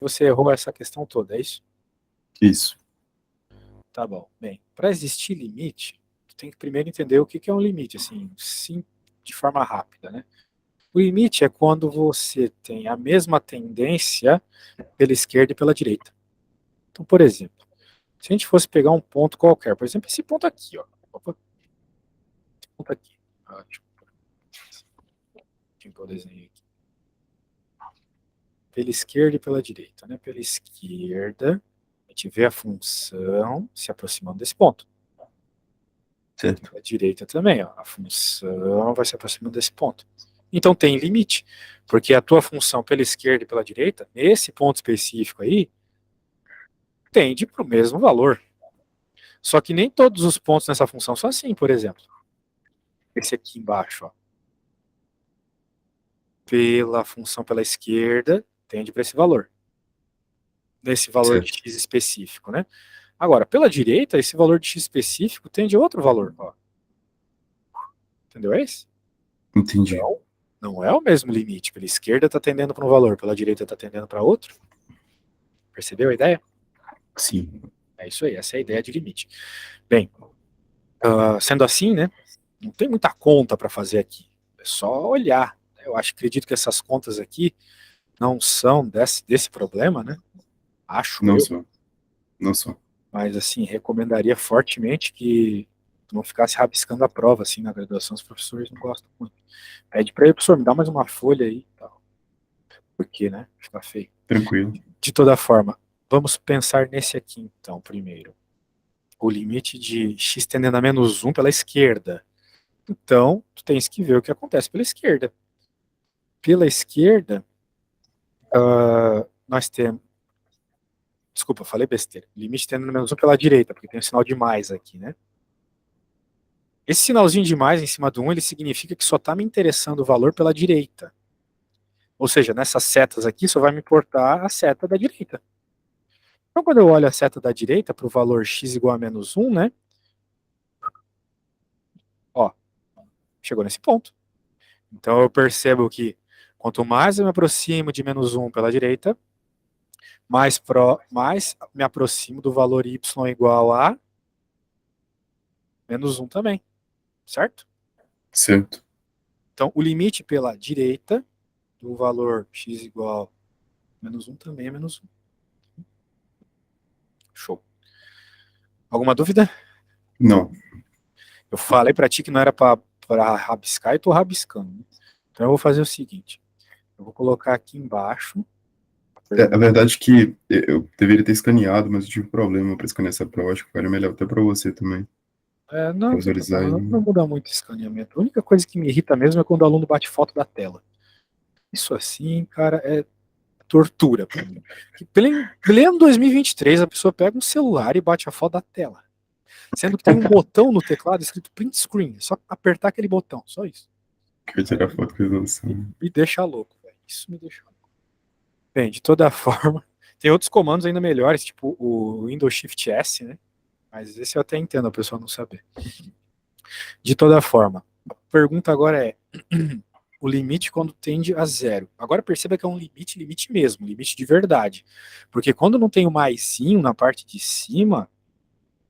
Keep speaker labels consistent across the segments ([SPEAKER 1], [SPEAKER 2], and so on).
[SPEAKER 1] Você errou essa questão toda, é isso?
[SPEAKER 2] Isso.
[SPEAKER 1] Tá bom. Bem, para existir limite, tu tem que primeiro entender o que é um limite, assim, sim, de forma rápida, né? O limite é quando você tem a mesma tendência pela esquerda e pela direita. Então, por exemplo, se a gente fosse pegar um ponto qualquer, por exemplo, esse ponto aqui, ó. Opa, esse ponto aqui. Ótimo. Deixa eu desenhar aqui. Pela esquerda e pela direita, né? Pela esquerda, a gente vê a função se aproximando desse ponto.
[SPEAKER 2] Certo.
[SPEAKER 1] Pela direita também, ó, a função vai se aproximando desse ponto. Então tem limite, porque a tua função pela esquerda e pela direita, nesse ponto específico aí, tende para o mesmo valor. Só que nem todos os pontos nessa função são assim, por exemplo. Esse aqui embaixo, ó. Pela função pela esquerda, tende para esse valor. Nesse valor de
[SPEAKER 2] Certo.
[SPEAKER 1] x específico, né? Agora, pela direita, esse valor de x específico tende a outro valor, ó. Entendeu esse?
[SPEAKER 2] Entendi.
[SPEAKER 1] Então, não é o mesmo limite. Pela esquerda está tendendo para um valor, pela direita está tendendo para outro. Percebeu a ideia?
[SPEAKER 2] Sim.
[SPEAKER 1] É isso aí, essa é a ideia de limite. Bem, sendo assim, né, não tem muita conta para fazer aqui. É só olhar. Eu acredito que essas contas aqui não são desse problema, né? Acho
[SPEAKER 2] Não
[SPEAKER 1] eu.
[SPEAKER 2] só. Não só.
[SPEAKER 1] Mas, assim, recomendaria fortemente que tu não ficasse rabiscando a prova, assim, na graduação. Os professores não gostam muito. Pede para ele, professor, me dá mais uma folha aí. Tal. Porque, né? Fica feio.
[SPEAKER 2] Tranquilo.
[SPEAKER 1] De toda forma, vamos pensar nesse aqui, então, primeiro. O limite de x tendendo a menos 1 pela esquerda. Então, tu tens que ver o que acontece pela esquerda. Pela esquerda, nós temos... Desculpa, falei besteira. Limite tendendo a menos 1 pela direita, porque tem um sinal de mais aqui, né? Esse sinalzinho de mais em cima do 1, ele significa que só está me interessando o valor pela direita. Ou seja, nessas setas aqui só vai me importar a seta da direita. Então, quando eu olho a seta da direita para o valor x igual a menos 1, né? Ó, chegou nesse ponto. Então eu percebo que quanto mais eu me aproximo de menos 1 pela direita, mais me aproximo do valor y igual a menos 1 também, certo?
[SPEAKER 2] Certo.
[SPEAKER 1] Então o limite pela direita do valor x igual a menos 1 também é menos 1. Show. Alguma dúvida?
[SPEAKER 2] Não.
[SPEAKER 1] Eu falei para ti que não era para rabiscar e estou rabiscando. Então eu vou fazer o seguinte. Eu vou colocar aqui embaixo.
[SPEAKER 2] A verdade é que eu deveria ter escaneado, mas eu tive problema para escanear essa prova. Acho que faria melhor até para você também.
[SPEAKER 1] Não tem
[SPEAKER 2] Visualizar
[SPEAKER 1] problema,
[SPEAKER 2] aí.
[SPEAKER 1] não muda muito o escaneamento. A única coisa que me irrita mesmo é quando o aluno bate foto da tela. Isso assim, cara, é tortura pra mim. Pleno 2023, a pessoa pega um celular e bate a foto da tela. Sendo que tem um botão no teclado escrito print screen. É só apertar aquele botão, só isso.
[SPEAKER 2] Quer tirar foto com resolução.
[SPEAKER 1] Me deixa louco, velho. Isso me deixa louco. Bem, de toda forma, tem outros comandos ainda melhores, tipo o Windows Shift S, né? Mas esse eu até entendo a pessoa não saber. De toda forma, a pergunta agora é o limite quando tende a zero. Agora perceba que é um limite mesmo, limite de verdade. Porque quando não tem o maisinho na parte de cima,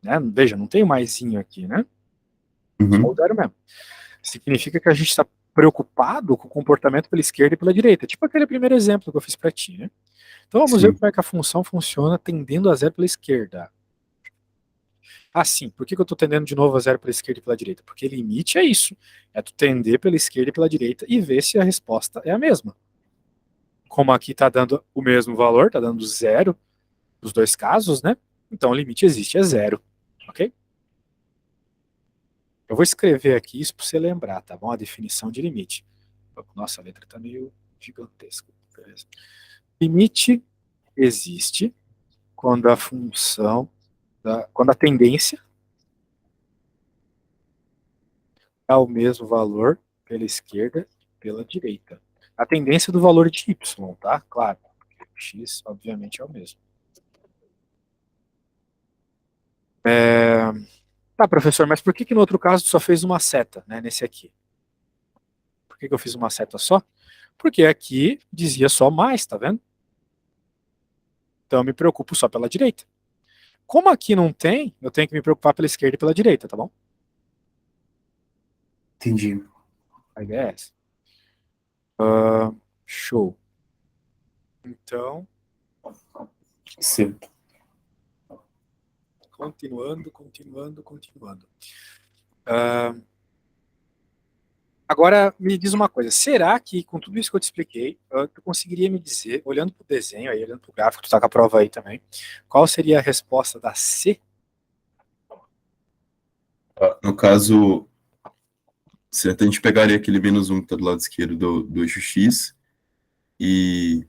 [SPEAKER 1] né? Veja, não tem o maisinho aqui, né? Só o
[SPEAKER 2] Uhum.
[SPEAKER 1] zero mesmo. Significa que a gente está preocupado com o comportamento pela esquerda e pela direita. Tipo aquele primeiro exemplo que eu fiz para ti, né? Então vamos ver
[SPEAKER 2] Sim.
[SPEAKER 1] como é que a função funciona tendendo a zero pela esquerda. Ah, sim. Por que eu estou tendendo de novo a zero pela esquerda e pela direita? Porque limite é isso. É tu tender pela esquerda e pela direita e ver se a resposta é a mesma. Como aqui está dando o mesmo valor, está dando zero nos dois casos, né? Então o limite existe, é zero. Ok? Eu vou escrever aqui isso para você lembrar, tá bom? A definição de limite. Nossa, a letra está meio gigantesca. Beleza. Limite existe quando a função, quando a tendência é o mesmo valor pela esquerda e pela direita. A tendência do valor de y, tá? Claro, porque x, obviamente, é o mesmo. Tá, professor, mas por que no outro caso tu só fez uma seta, né, nesse aqui? Por que eu fiz uma seta só? Porque aqui dizia só mais, tá vendo? Então eu me preocupo só pela direita. Como aqui não tem, eu tenho que me preocupar pela esquerda e pela direita, tá bom?
[SPEAKER 2] Entendi.
[SPEAKER 1] A ideia é essa. Show. Então,
[SPEAKER 2] Certo.
[SPEAKER 1] continuando. Agora, me diz uma coisa. Será que, com tudo isso que eu te expliquei, tu conseguiria me dizer, olhando para o desenho, aí, olhando para o gráfico, tu tá com a prova aí também, qual seria a resposta da C?
[SPEAKER 2] No caso, certo, a gente pegaria aquele -1 que está do lado esquerdo do eixo X e,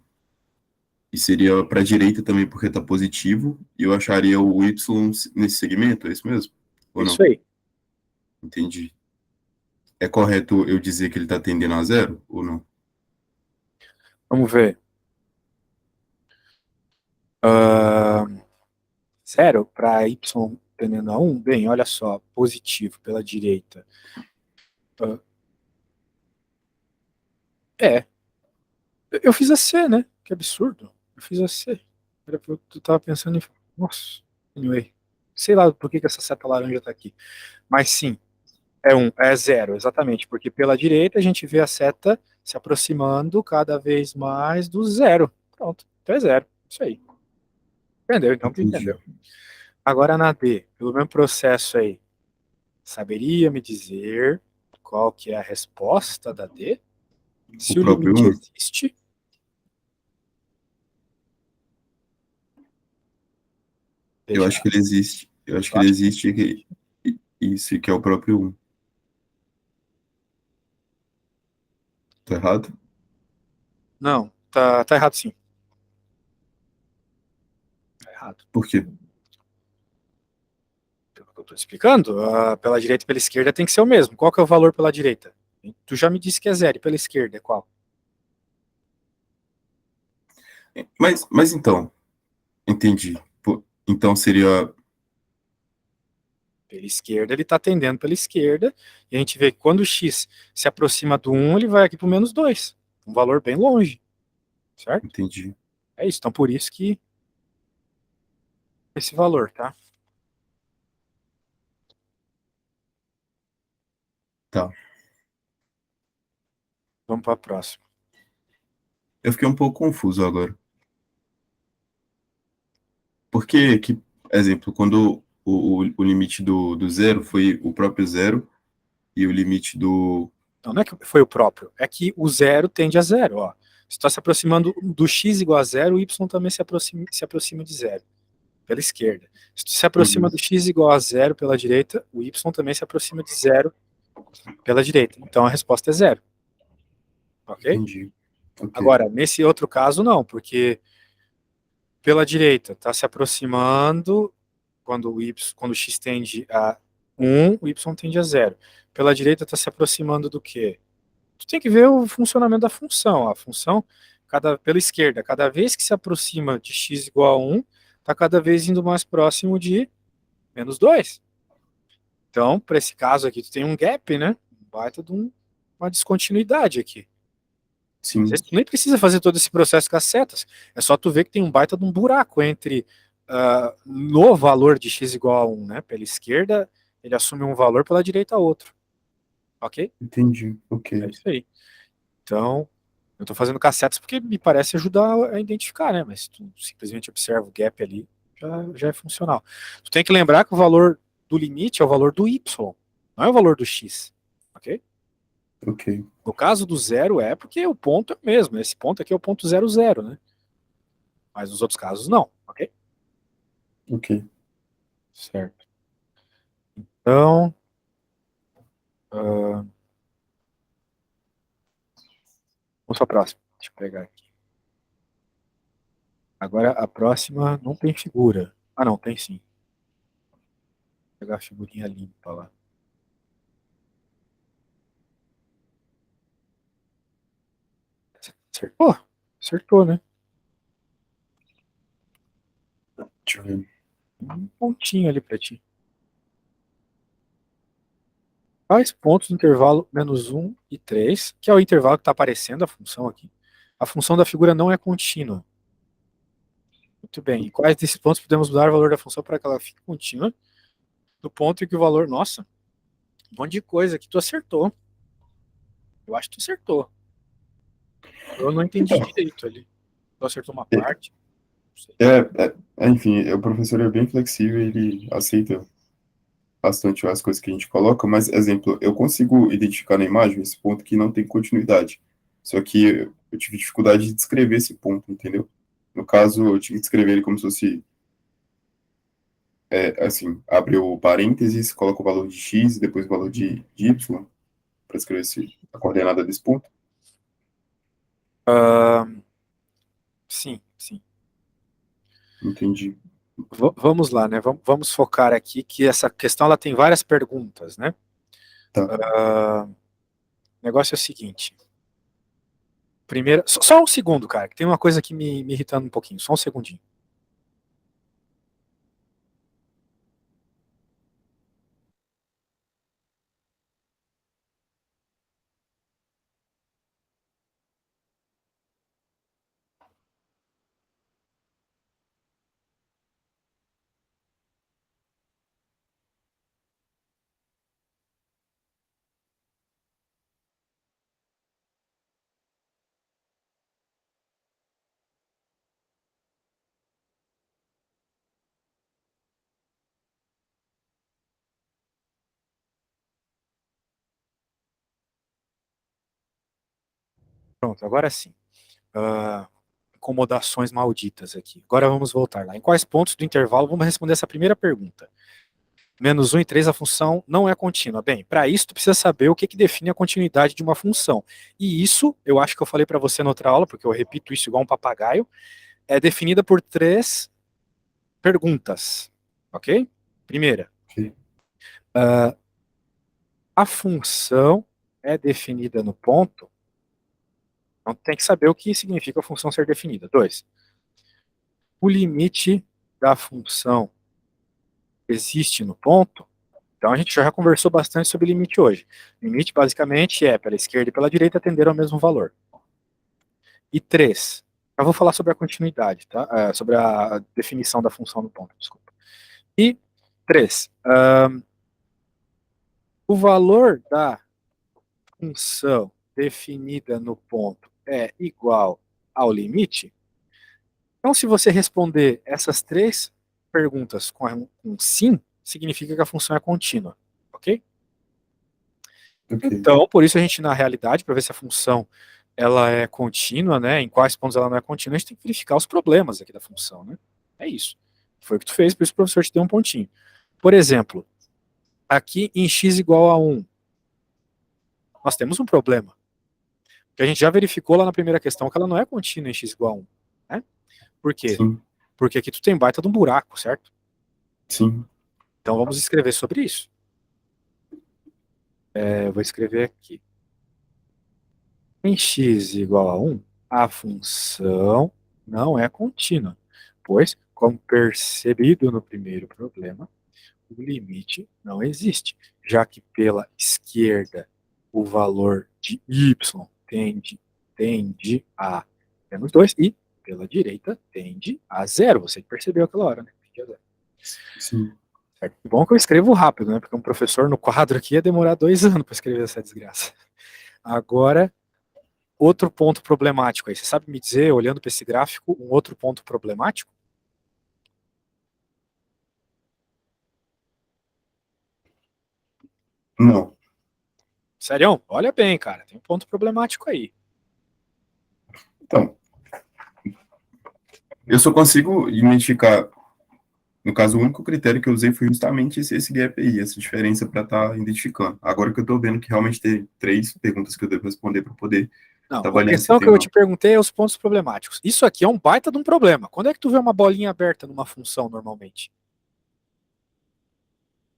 [SPEAKER 2] e seria para a direita também porque está positivo, e eu acharia o Y nesse segmento, é isso mesmo? Ou
[SPEAKER 1] Isso
[SPEAKER 2] não?
[SPEAKER 1] aí.
[SPEAKER 2] Entendi. É correto eu dizer que ele está tendendo a zero ou não?
[SPEAKER 1] Vamos ver. 0 para Y tendendo a 1? Bem, olha só, positivo pela direita. Ah, é, eu fiz a C, né? Que absurdo. Eu fiz a C. Tu tava pensando em. Nossa, anyway. Sei lá por que essa seta laranja tá aqui. Mas sim, é 0, exatamente. Porque pela direita a gente vê a seta se aproximando cada vez mais do zero. Pronto, então é 0. Isso aí. Entendeu? Então tu
[SPEAKER 2] Entendi.
[SPEAKER 1] entendeu. Agora na D, pelo mesmo processo aí, saberia me dizer qual que é a resposta da D?
[SPEAKER 2] O
[SPEAKER 1] Se o
[SPEAKER 2] próprio
[SPEAKER 1] limite
[SPEAKER 2] 1?
[SPEAKER 1] existe,
[SPEAKER 2] Eu
[SPEAKER 1] veja,
[SPEAKER 2] acho que ele existe. Eu acho
[SPEAKER 1] tu
[SPEAKER 2] que ele
[SPEAKER 1] acha que
[SPEAKER 2] existe isso que é o próprio 1. Tá errado?
[SPEAKER 1] não, tá errado sim. Tá errado.
[SPEAKER 2] Por quê?
[SPEAKER 1] Pelo que eu tô te explicando, pela direita e pela esquerda tem que ser o mesmo. Qual que é o valor pela direita? Tu já me disse que é 0, e pela esquerda é qual?
[SPEAKER 2] Mas então, entendi. Então seria.
[SPEAKER 1] Pela esquerda ele está tendendo pela esquerda, e a gente vê que quando o x se aproxima do 1, ele vai aqui para o -2, um valor bem longe, certo?
[SPEAKER 2] Entendi.
[SPEAKER 1] É isso, então por isso que esse valor, tá?
[SPEAKER 2] Tá.
[SPEAKER 1] Vamos para a próxima.
[SPEAKER 2] Eu fiquei um pouco confuso agora. Porque, exemplo, quando o limite do zero foi o próprio zero e o limite do.
[SPEAKER 1] Não, não é que foi o próprio, é que o zero tende a zero, ó. Se está se aproximando do x igual a zero, o y também se aproxima de zero, pela esquerda. Se tu se aproxima
[SPEAKER 2] Uhum,
[SPEAKER 1] do x igual a zero pela direita, o y também se aproxima de zero pela direita. Então a resposta é zero, ok?
[SPEAKER 2] entendi. Ok.
[SPEAKER 1] Agora, nesse outro caso, não, porque pela direita está se aproximando quando o x tende a 1, o y tende a zero. Pela direita está se aproximando do quê? Tu tem que ver o funcionamento da função. A função, pela esquerda, cada vez que se aproxima de x igual a 1, está cada vez indo mais próximo de -2. Então, para esse caso aqui, tu tem um gap, né? Um baita de uma descontinuidade aqui. Às vezes
[SPEAKER 2] Sim,
[SPEAKER 1] tu nem precisa fazer todo esse processo com as setas. É só tu ver que tem um baita de um buraco entre no valor de x igual a 1, né? Pela esquerda, ele assume um valor, pela direita outro. Ok?
[SPEAKER 2] entendi.
[SPEAKER 1] É
[SPEAKER 2] Ok.
[SPEAKER 1] isso aí. Então, eu estou fazendo cassetas porque me parece ajudar a identificar, né? Mas tu simplesmente observa o gap ali, já é funcional. Tu tem que lembrar que o valor do limite é o valor do y, não é o valor do x. Ok?
[SPEAKER 2] Ok.
[SPEAKER 1] No caso do zero é porque o ponto é o mesmo. Esse ponto aqui é o ponto 00, né? Mas nos outros casos não, ok?
[SPEAKER 2] Ok.
[SPEAKER 1] Certo. Então, vamos para a próxima. Deixa eu pegar aqui. Agora a próxima não tem figura. Ah, não, tem sim. Vou pegar a figurinha limpa lá. Acertou? Acertou, né?
[SPEAKER 2] Deixa eu ver.
[SPEAKER 1] Um pontinho ali para ti. Quais pontos do intervalo -1 e 3, que é o intervalo que está aparecendo a função aqui? A função da figura não é contínua. Muito bem. E quais desses pontos podemos mudar o valor da função para que ela fique contínua no ponto em que o valor... Nossa, um monte de coisa que tu acertou. Eu acho que tu acertou. Eu não entendi
[SPEAKER 2] Então,
[SPEAKER 1] direito ali. Tu acertou uma
[SPEAKER 2] é,
[SPEAKER 1] parte. Não sei.
[SPEAKER 2] enfim, o professor é bem flexível, ele aceita bastante as coisas que a gente coloca, mas, exemplo, eu consigo identificar na imagem esse ponto que não tem continuidade. Só que eu tive dificuldade de descrever esse ponto, entendeu? No caso, eu tive que descrever ele como se fosse, assim, abre o parênteses, coloca o valor de x e depois o valor de y, para escrever a coordenada desse ponto.
[SPEAKER 1] Sim, sim.
[SPEAKER 2] Entendi.
[SPEAKER 1] Vamos lá, né? Vamos focar aqui que essa questão ela tem várias perguntas, né?
[SPEAKER 2] Tá.
[SPEAKER 1] O negócio é o seguinte. Primeiro, só um segundo, cara, que tem uma coisa aqui me irritando um pouquinho. Só um segundinho. Pronto, agora sim. Ah, Acomodações malditas aqui. Agora vamos voltar lá. Em quais pontos do intervalo vamos responder essa primeira pergunta? Menos 1 e 3, a função não é contínua. Bem, para isso tu precisa saber o que, que define a continuidade de uma função. E isso, eu acho que eu falei para você na outra aula, porque eu repito isso igual um papagaio, é definida por 3 perguntas, ok? Primeira,
[SPEAKER 2] Ok.
[SPEAKER 1] a função é definida no ponto, então tem que saber o que significa a função ser definida. 2, o limite da função existe no ponto. Então a gente já conversou bastante sobre limite hoje. Limite basicamente é pela esquerda e pela direita atender ao mesmo valor. E 3, eu vou falar sobre a continuidade, tá? Sobre a definição da função no ponto, desculpa. E 3, o valor da função definida no ponto é igual ao limite. Então, se você responder essas 3 perguntas com sim, significa que a função é contínua, ok?
[SPEAKER 2] Ok.
[SPEAKER 1] Então, por isso a gente, na realidade, para ver se a função ela é contínua, né, em quais pontos ela não é contínua, a gente tem que verificar os problemas aqui da função, né? É isso. Foi o que tu fez, por isso o professor te deu um pontinho. Por exemplo, aqui em x igual a 1, nós temos um problema, que a gente já verificou lá na primeira questão que ela não é contínua em x igual a 1, né? Por quê?
[SPEAKER 2] Sim.
[SPEAKER 1] Porque aqui tu tem baita de um buraco, certo?
[SPEAKER 2] Sim.
[SPEAKER 1] Então vamos escrever sobre isso. Eu vou escrever aqui. Em x igual a 1, a função não é contínua, pois, como percebido no primeiro problema, o limite não existe, já que pela esquerda o valor de y tende a -2 e pela direita tende a zero. Você percebeu aquela hora, né? Tende a zero.
[SPEAKER 2] Sim.
[SPEAKER 1] Certo? Bom que eu escrevo rápido, né? Porque um professor no quadro aqui ia demorar 2 anos para escrever essa desgraça. Agora, outro ponto problemático aí. Você sabe me dizer, olhando para esse gráfico, um outro ponto problemático?
[SPEAKER 2] Não.
[SPEAKER 1] Sério? Olha bem, cara. Tem um ponto problemático aí.
[SPEAKER 2] Então, eu só consigo identificar, no caso, o único critério que eu usei foi justamente esse gap aí, essa diferença para estar identificando. Agora que eu estou vendo que realmente tem 3 perguntas que eu devo responder para poder
[SPEAKER 1] Não,
[SPEAKER 2] estar
[SPEAKER 1] a
[SPEAKER 2] avaliando se
[SPEAKER 1] questão
[SPEAKER 2] tem
[SPEAKER 1] que
[SPEAKER 2] ou
[SPEAKER 1] eu te
[SPEAKER 2] não.
[SPEAKER 1] perguntei é os pontos problemáticos. Isso aqui é um baita de um problema. Quando é que tu vê uma bolinha aberta numa função normalmente?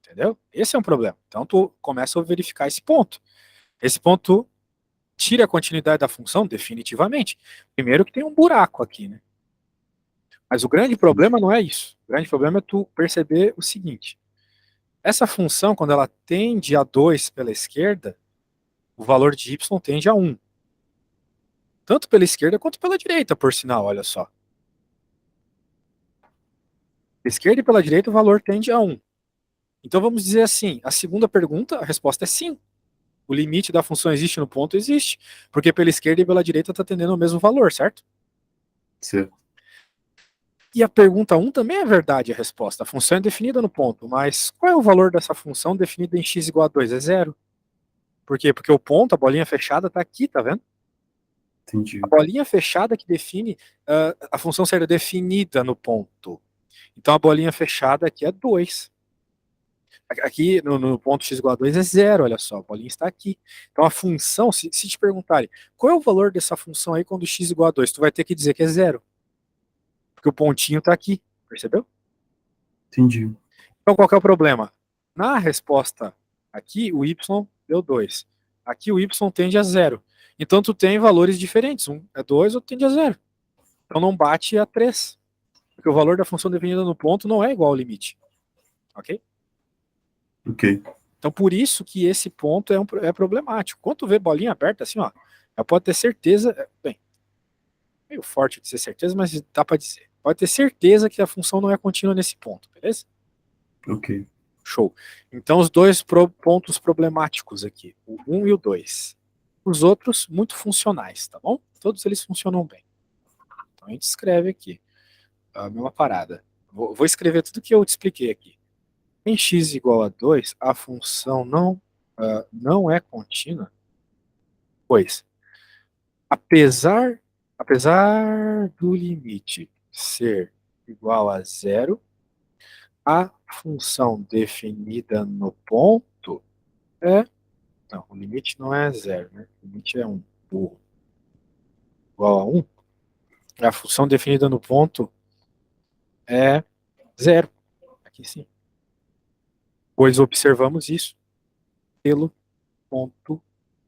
[SPEAKER 1] Entendeu? Esse é um problema. Então tu começa a verificar esse ponto. Esse ponto tira a continuidade da função definitivamente. Primeiro que tem um buraco aqui, né? Mas o grande problema não é isso. O grande problema é tu perceber o seguinte. Essa função, quando ela tende a 2 pela esquerda, o valor de y tende a 1. Tanto pela esquerda quanto pela direita, por sinal, olha só. esquerda e pela direita o valor tende a 1. Então vamos dizer assim, a segunda pergunta, a resposta é sim. O limite da função existe no ponto? Existe. Porque pela esquerda e pela direita está tendendo ao mesmo valor, certo?
[SPEAKER 2] Certo.
[SPEAKER 1] E a pergunta 1 também é verdade a resposta. A função é definida no ponto, mas qual é o valor dessa função definida em x igual a 2? É zero. Por quê? Porque o ponto, a bolinha fechada, está aqui, tá vendo? A
[SPEAKER 2] Entendi.
[SPEAKER 1] bolinha fechada que define a função ser definida no ponto. Então a bolinha fechada aqui é 2. Aqui no ponto x igual a 2 é zero, olha só, a bolinha está aqui. Então a função, se te perguntarem qual é o valor dessa função aí quando x igual a 2, tu vai ter que dizer que é zero. Porque o pontinho está aqui, percebeu?
[SPEAKER 2] Entendi.
[SPEAKER 1] Então qual que é o problema? Na resposta aqui, o y deu 2. Aqui o y tende a zero. Então tu tem valores diferentes. Um é 2, outro tende a zero. Então não bate a 3. Porque o valor da função definida no ponto não é igual ao limite. Ok?
[SPEAKER 2] Ok.
[SPEAKER 1] Então por isso que esse ponto é problemático. Quando tu vê bolinha aberta assim, ó, ela pode ter certeza, bem, meio forte de ser certeza, mas dá para dizer. Pode ter certeza que a função não é contínua nesse ponto, beleza?
[SPEAKER 2] Ok.
[SPEAKER 1] Show. Então, os dois pontos problemáticos aqui, o 1 e o 2. Os outros, muito funcionais, tá bom? Todos eles funcionam bem. Então, a gente escreve aqui a mesma parada. Vou escrever tudo que eu te expliquei aqui. Em x igual a 2, a função não é contínua, pois, apesar, apesar do limite ser igual a zero, a função definida no ponto é. Não, o limite não é zero, né? O limite é 1. O igual a 1. A função definida no ponto é zero. Aqui sim. Pois observamos isso pelo ponto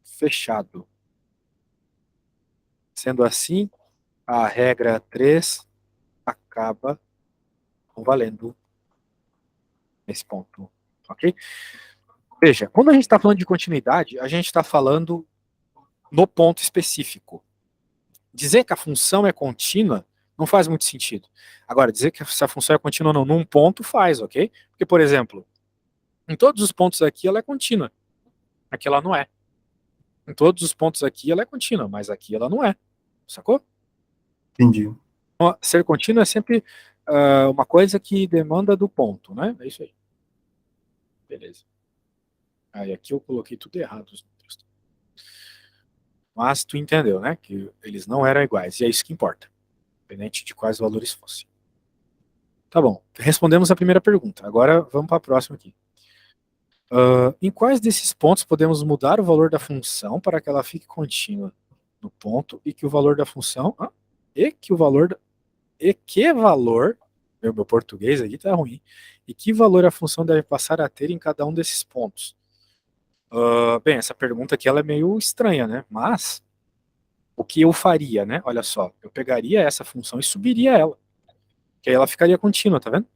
[SPEAKER 1] fechado. Sendo assim, a regra 3 acaba não valendo nesse ponto. Ok? Veja, quando a gente está falando de continuidade, a gente está falando no ponto específico. Dizer que a função é contínua não faz muito sentido. Agora, dizer que essa função é contínua ou não num ponto faz, ok? Porque, por exemplo, em todos os pontos aqui ela é contínua. Aqui ela não é. Em todos os pontos aqui ela é contínua, mas aqui ela não é. Sacou?
[SPEAKER 2] Entendi.
[SPEAKER 1] Então, ser contínua é sempre uma coisa que demanda do ponto, né? É isso aí. Beleza. Aí aqui eu coloquei tudo errado os números. Mas tu entendeu, né? Que eles não eram iguais. E é isso que importa. Independente de quais valores fossem. Tá bom. Respondemos a primeira pergunta. Agora vamos para a próxima aqui. Em quais desses pontos podemos mudar o valor da função para que ela fique contínua no ponto e que o valor da função meu português aqui tá ruim, e que valor a função deve passar a ter em cada um desses pontos? Bem, essa pergunta aqui ela é meio estranha, né? Mas o que eu faria, né? Olha só, eu pegaria essa função e subiria ela, que aí ela ficaria contínua, tá vendo?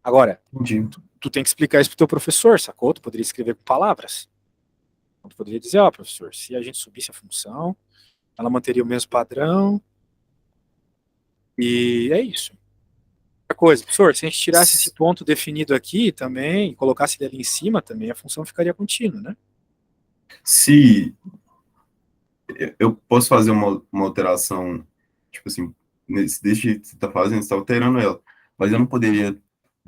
[SPEAKER 1] Agora,
[SPEAKER 2] Entendi.
[SPEAKER 1] tu tem que explicar isso pro teu professor, sacou? Tu poderia escrever com palavras. Então, tu poderia dizer, ó, professor, se a gente subisse a função, ela manteria o mesmo padrão, e é isso. Outra coisa, professor, se a gente tirasse esse
[SPEAKER 2] S-
[SPEAKER 1] ponto definido aqui também, e colocasse ele ali em cima também, a função ficaria contínua, né?
[SPEAKER 2] Se eu posso fazer uma alteração, tipo assim, desse jeito que você está fazendo, você está alterando ela, mas eu não poderia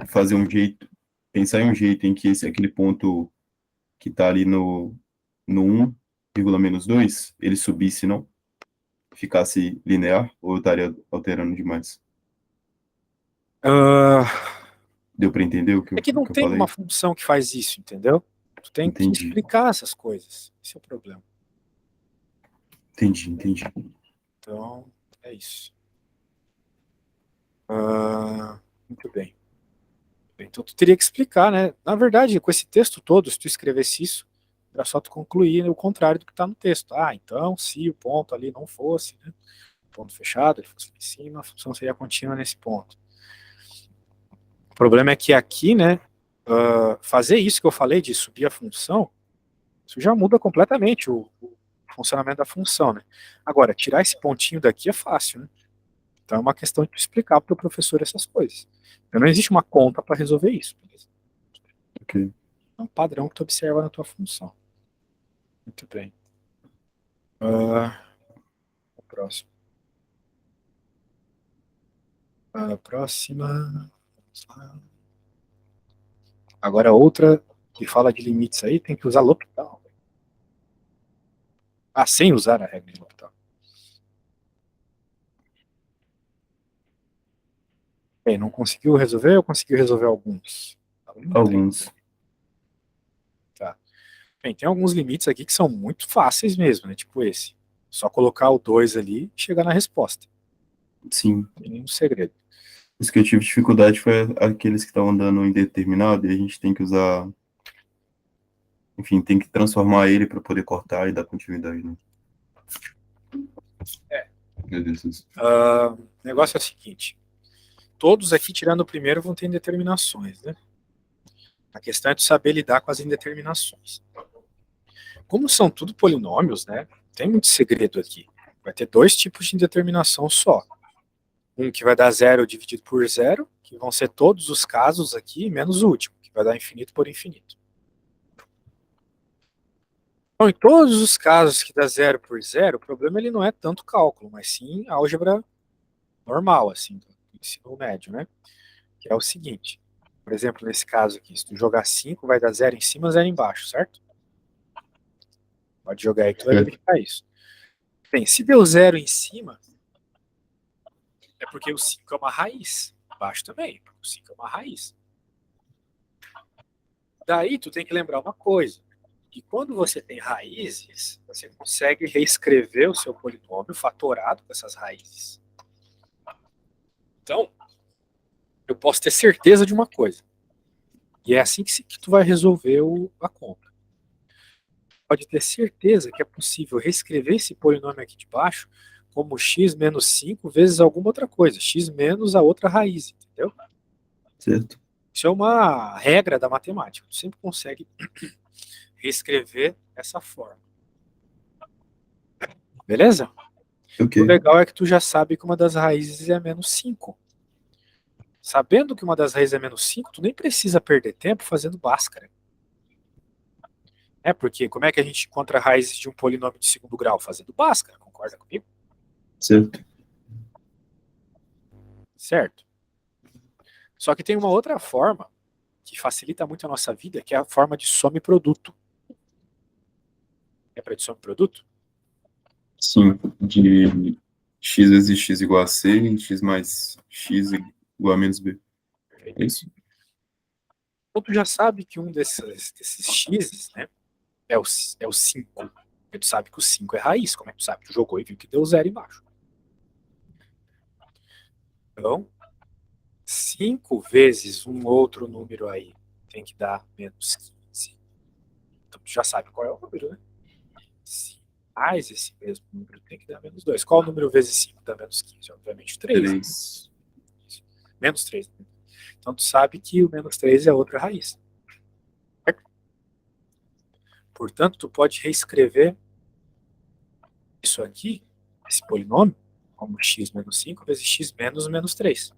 [SPEAKER 2] fazer um jeito, pensar em um jeito em que aquele ponto que está ali no 1,-2, ele subisse, não? Ficasse linear, ou eu estaria alterando demais?
[SPEAKER 1] Ah,
[SPEAKER 2] Deu para entender o que
[SPEAKER 1] é
[SPEAKER 2] eu,
[SPEAKER 1] que
[SPEAKER 2] o
[SPEAKER 1] não
[SPEAKER 2] que eu
[SPEAKER 1] tem uma
[SPEAKER 2] falei?
[SPEAKER 1] função que faz isso, entendeu? Tu tem que
[SPEAKER 2] Entendi,
[SPEAKER 1] explicar essas coisas. Esse é o problema.
[SPEAKER 2] entendi.
[SPEAKER 1] Então, é isso. Muito bem. Então, tu teria que explicar, né? Na verdade, com esse texto todo, se tu escrevesse isso, era só tu concluir o contrário do que está no texto. Então, se o ponto ali não fosse, né, ponto fechado, ele fosse lá em cima, a função seria contínua nesse ponto. O problema é que aqui, né, fazer isso que eu falei de subir a função, isso já muda completamente o funcionamento da função, né? Agora, tirar esse pontinho daqui é fácil, né? Então é uma questão de tu explicar para o professor essas coisas. Então não existe uma conta para resolver isso. Beleza?
[SPEAKER 2] Ok.
[SPEAKER 1] É um padrão que tu observa na tua função. Muito bem. O próximo. A próxima. Vamos lá. Agora outra que fala de limites aí, tem que usar L'Hopital. Sem usar a regra de L'Hopital. Bem, não conseguiu resolver ou conseguiu resolver alguns?
[SPEAKER 2] Alguns.
[SPEAKER 1] Tá. Bem, tem alguns limites aqui que são muito fáceis mesmo, né? Tipo esse. Só colocar o 2 ali e chegar na resposta.
[SPEAKER 2] Sim.
[SPEAKER 1] Não tem nenhum segredo.
[SPEAKER 2] Os que eu tive dificuldade foi aqueles que estavam dando indeterminado e a gente tem que usar. Enfim, tem que transformar ele para poder cortar e dar continuidade, né? Meu Deus.
[SPEAKER 1] O negócio é o seguinte. Todos aqui, tirando o primeiro, vão ter indeterminações, né? A questão é tu saber lidar com as indeterminações. Como são tudo polinômios, né? Tem muito segredo aqui. Vai ter dois tipos de indeterminação só. Um que vai dar zero dividido por zero, que vão ser todos os casos aqui, menos o último, que vai dar infinito por infinito. Então, em todos os casos que dá zero por zero, o problema ele não é tanto cálculo, mas sim álgebra normal, assim, do ensino médio, né? Que é o seguinte, por exemplo, nesse caso aqui, se tu jogar 5, vai dar zero em cima, zero embaixo, certo? Pode jogar aí que tu vai verificar isso. Bem, se deu zero em cima, é porque o 5 é uma raiz. Embaixo também, porque o 5 é uma raiz. Daí tu tem que lembrar uma coisa, que quando você tem raízes, você consegue reescrever o seu polinômio fatorado com essas raízes. Então, eu posso ter certeza de uma coisa. E é assim que tu vai resolver a conta. Pode ter certeza que é possível reescrever esse polinômio aqui de baixo como x menos 5 vezes alguma outra coisa. X menos a outra raiz, entendeu?
[SPEAKER 2] Certo.
[SPEAKER 1] Isso é uma regra da matemática. Tu sempre consegue reescrever essa forma. Beleza?
[SPEAKER 2] Ok.
[SPEAKER 1] O legal é que tu já sabe que uma das raízes é menos 5. Sabendo que uma das raízes é menos 5, tu nem precisa perder tempo fazendo Bhaskara. Porque como é que a gente encontra raízes de um polinômio de segundo grau? Fazendo Bhaskara, concorda comigo?
[SPEAKER 2] Certo.
[SPEAKER 1] Certo. Só que tem uma outra forma que facilita muito a nossa vida, que é a forma de soma e produto. É para de soma e produto?
[SPEAKER 2] Sim, de x vezes x igual a c e x mais x igual a menos b. É isso?
[SPEAKER 1] Então tu já sabe que um desses x's, né, é o 5. Porque tu sabe que o 5 é raiz. Como é que tu sabe? Tu jogou e viu que deu zero embaixo. Então, 5 vezes um outro número aí tem que dar menos 15. Então tu já sabe qual é o número, né? Se mais esse mesmo número tem que dar menos 2. Qual número vezes 5 dá menos 15? Obviamente 3.
[SPEAKER 2] 3.
[SPEAKER 1] Menos 3. Né? Então tu sabe que o menos 3 é outra raiz. Portanto, tu pode reescrever isso aqui, esse polinômio, como x menos 5 vezes x menos menos 3.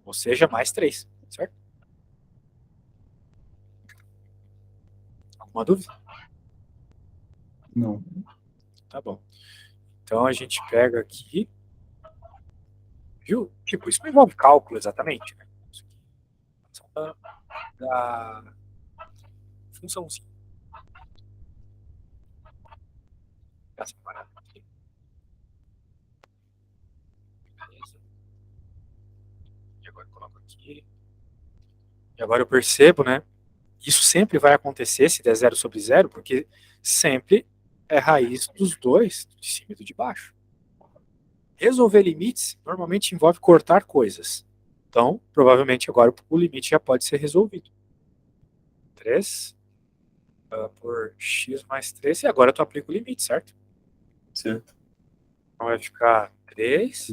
[SPEAKER 1] Ou seja, mais 3, certo? Alguma dúvida?
[SPEAKER 2] Não.
[SPEAKER 1] Tá bom. Então a gente pega aqui, viu? Tipo, isso não envolve cálculo exatamente, né? Isso aqui é da funçãozinha. Tá separado aqui. Beleza. E agora eu coloco aqui. E agora eu percebo, né? Isso sempre vai acontecer se der zero sobre zero, porque sempre é raiz dos dois, de cima e do de baixo. Resolver limites normalmente envolve cortar coisas. Então, provavelmente agora o limite já pode ser resolvido. 3 por x mais 3, e agora tu aplica o limite, certo?
[SPEAKER 2] Certo.
[SPEAKER 1] Então vai ficar 3,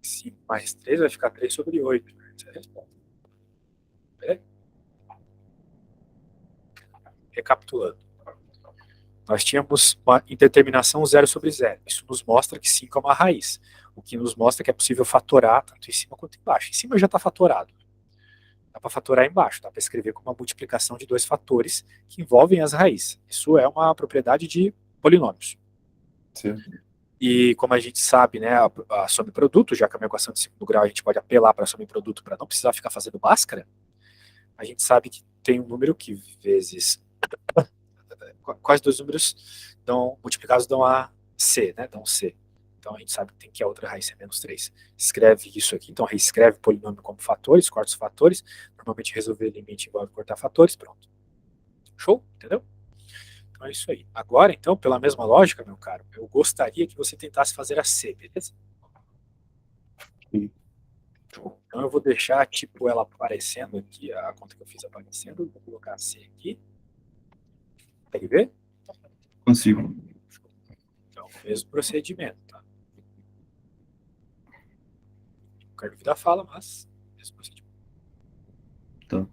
[SPEAKER 1] 5 mais 3 vai ficar 3 sobre 8. Essa é a resposta. Beleza? Recapitulando. Nós tínhamos uma indeterminação zero sobre zero. Isso nos mostra que 5 é uma raiz. o que nos mostra que é possível fatorar tanto em cima quanto embaixo. Em cima já está fatorado. Dá para fatorar embaixo, dá para escrever como uma multiplicação de dois fatores que envolvem as raízes. Isso é uma propriedade de polinômios.
[SPEAKER 2] Certo.
[SPEAKER 1] E como a gente sabe, né, a soma e produto, já que a uma equação de segundo grau a gente pode apelar para a soma e produto para não precisar ficar fazendo Bhaskara, a gente sabe que tem um número que vezes quais dois números multiplicados dão a C, né? Dão C. Então a gente sabe que tem que a outra raiz é menos 3. Escreve isso aqui, então reescreve o polinômio como fatores, corta os fatores. Normalmente resolver limite envolve cortar fatores, pronto. Show? Entendeu? Então é isso aí. Agora, então, pela mesma lógica, meu caro, eu gostaria que você tentasse fazer a C, beleza?
[SPEAKER 2] Sim.
[SPEAKER 1] Show. Então eu vou deixar, tipo, ela aparecendo aqui, a conta que eu fiz aparecendo. Vou colocar a C aqui. Consegue ver?
[SPEAKER 2] Consigo.
[SPEAKER 1] Então, mesmo procedimento, tá? Não quero duvidar a fala, mas mesmo procedimento.
[SPEAKER 2] Tá.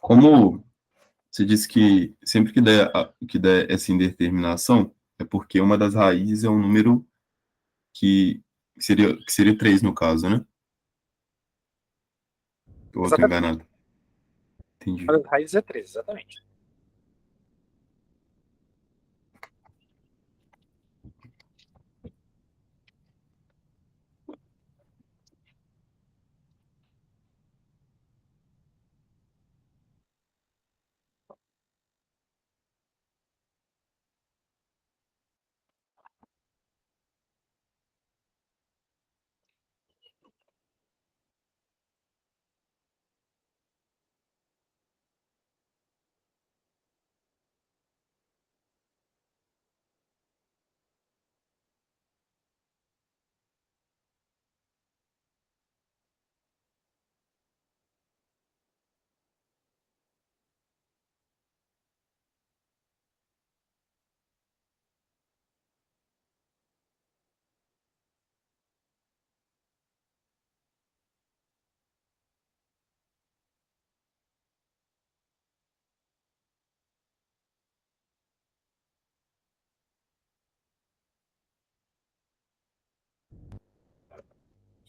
[SPEAKER 2] Como você disse que sempre que der essa indeterminação, é porque uma das raízes é um número que seria 3 no caso, né? Ou eu tô
[SPEAKER 1] Exatamente.
[SPEAKER 2] enganado? Entendi.
[SPEAKER 1] Uma das raízes é 3, exatamente.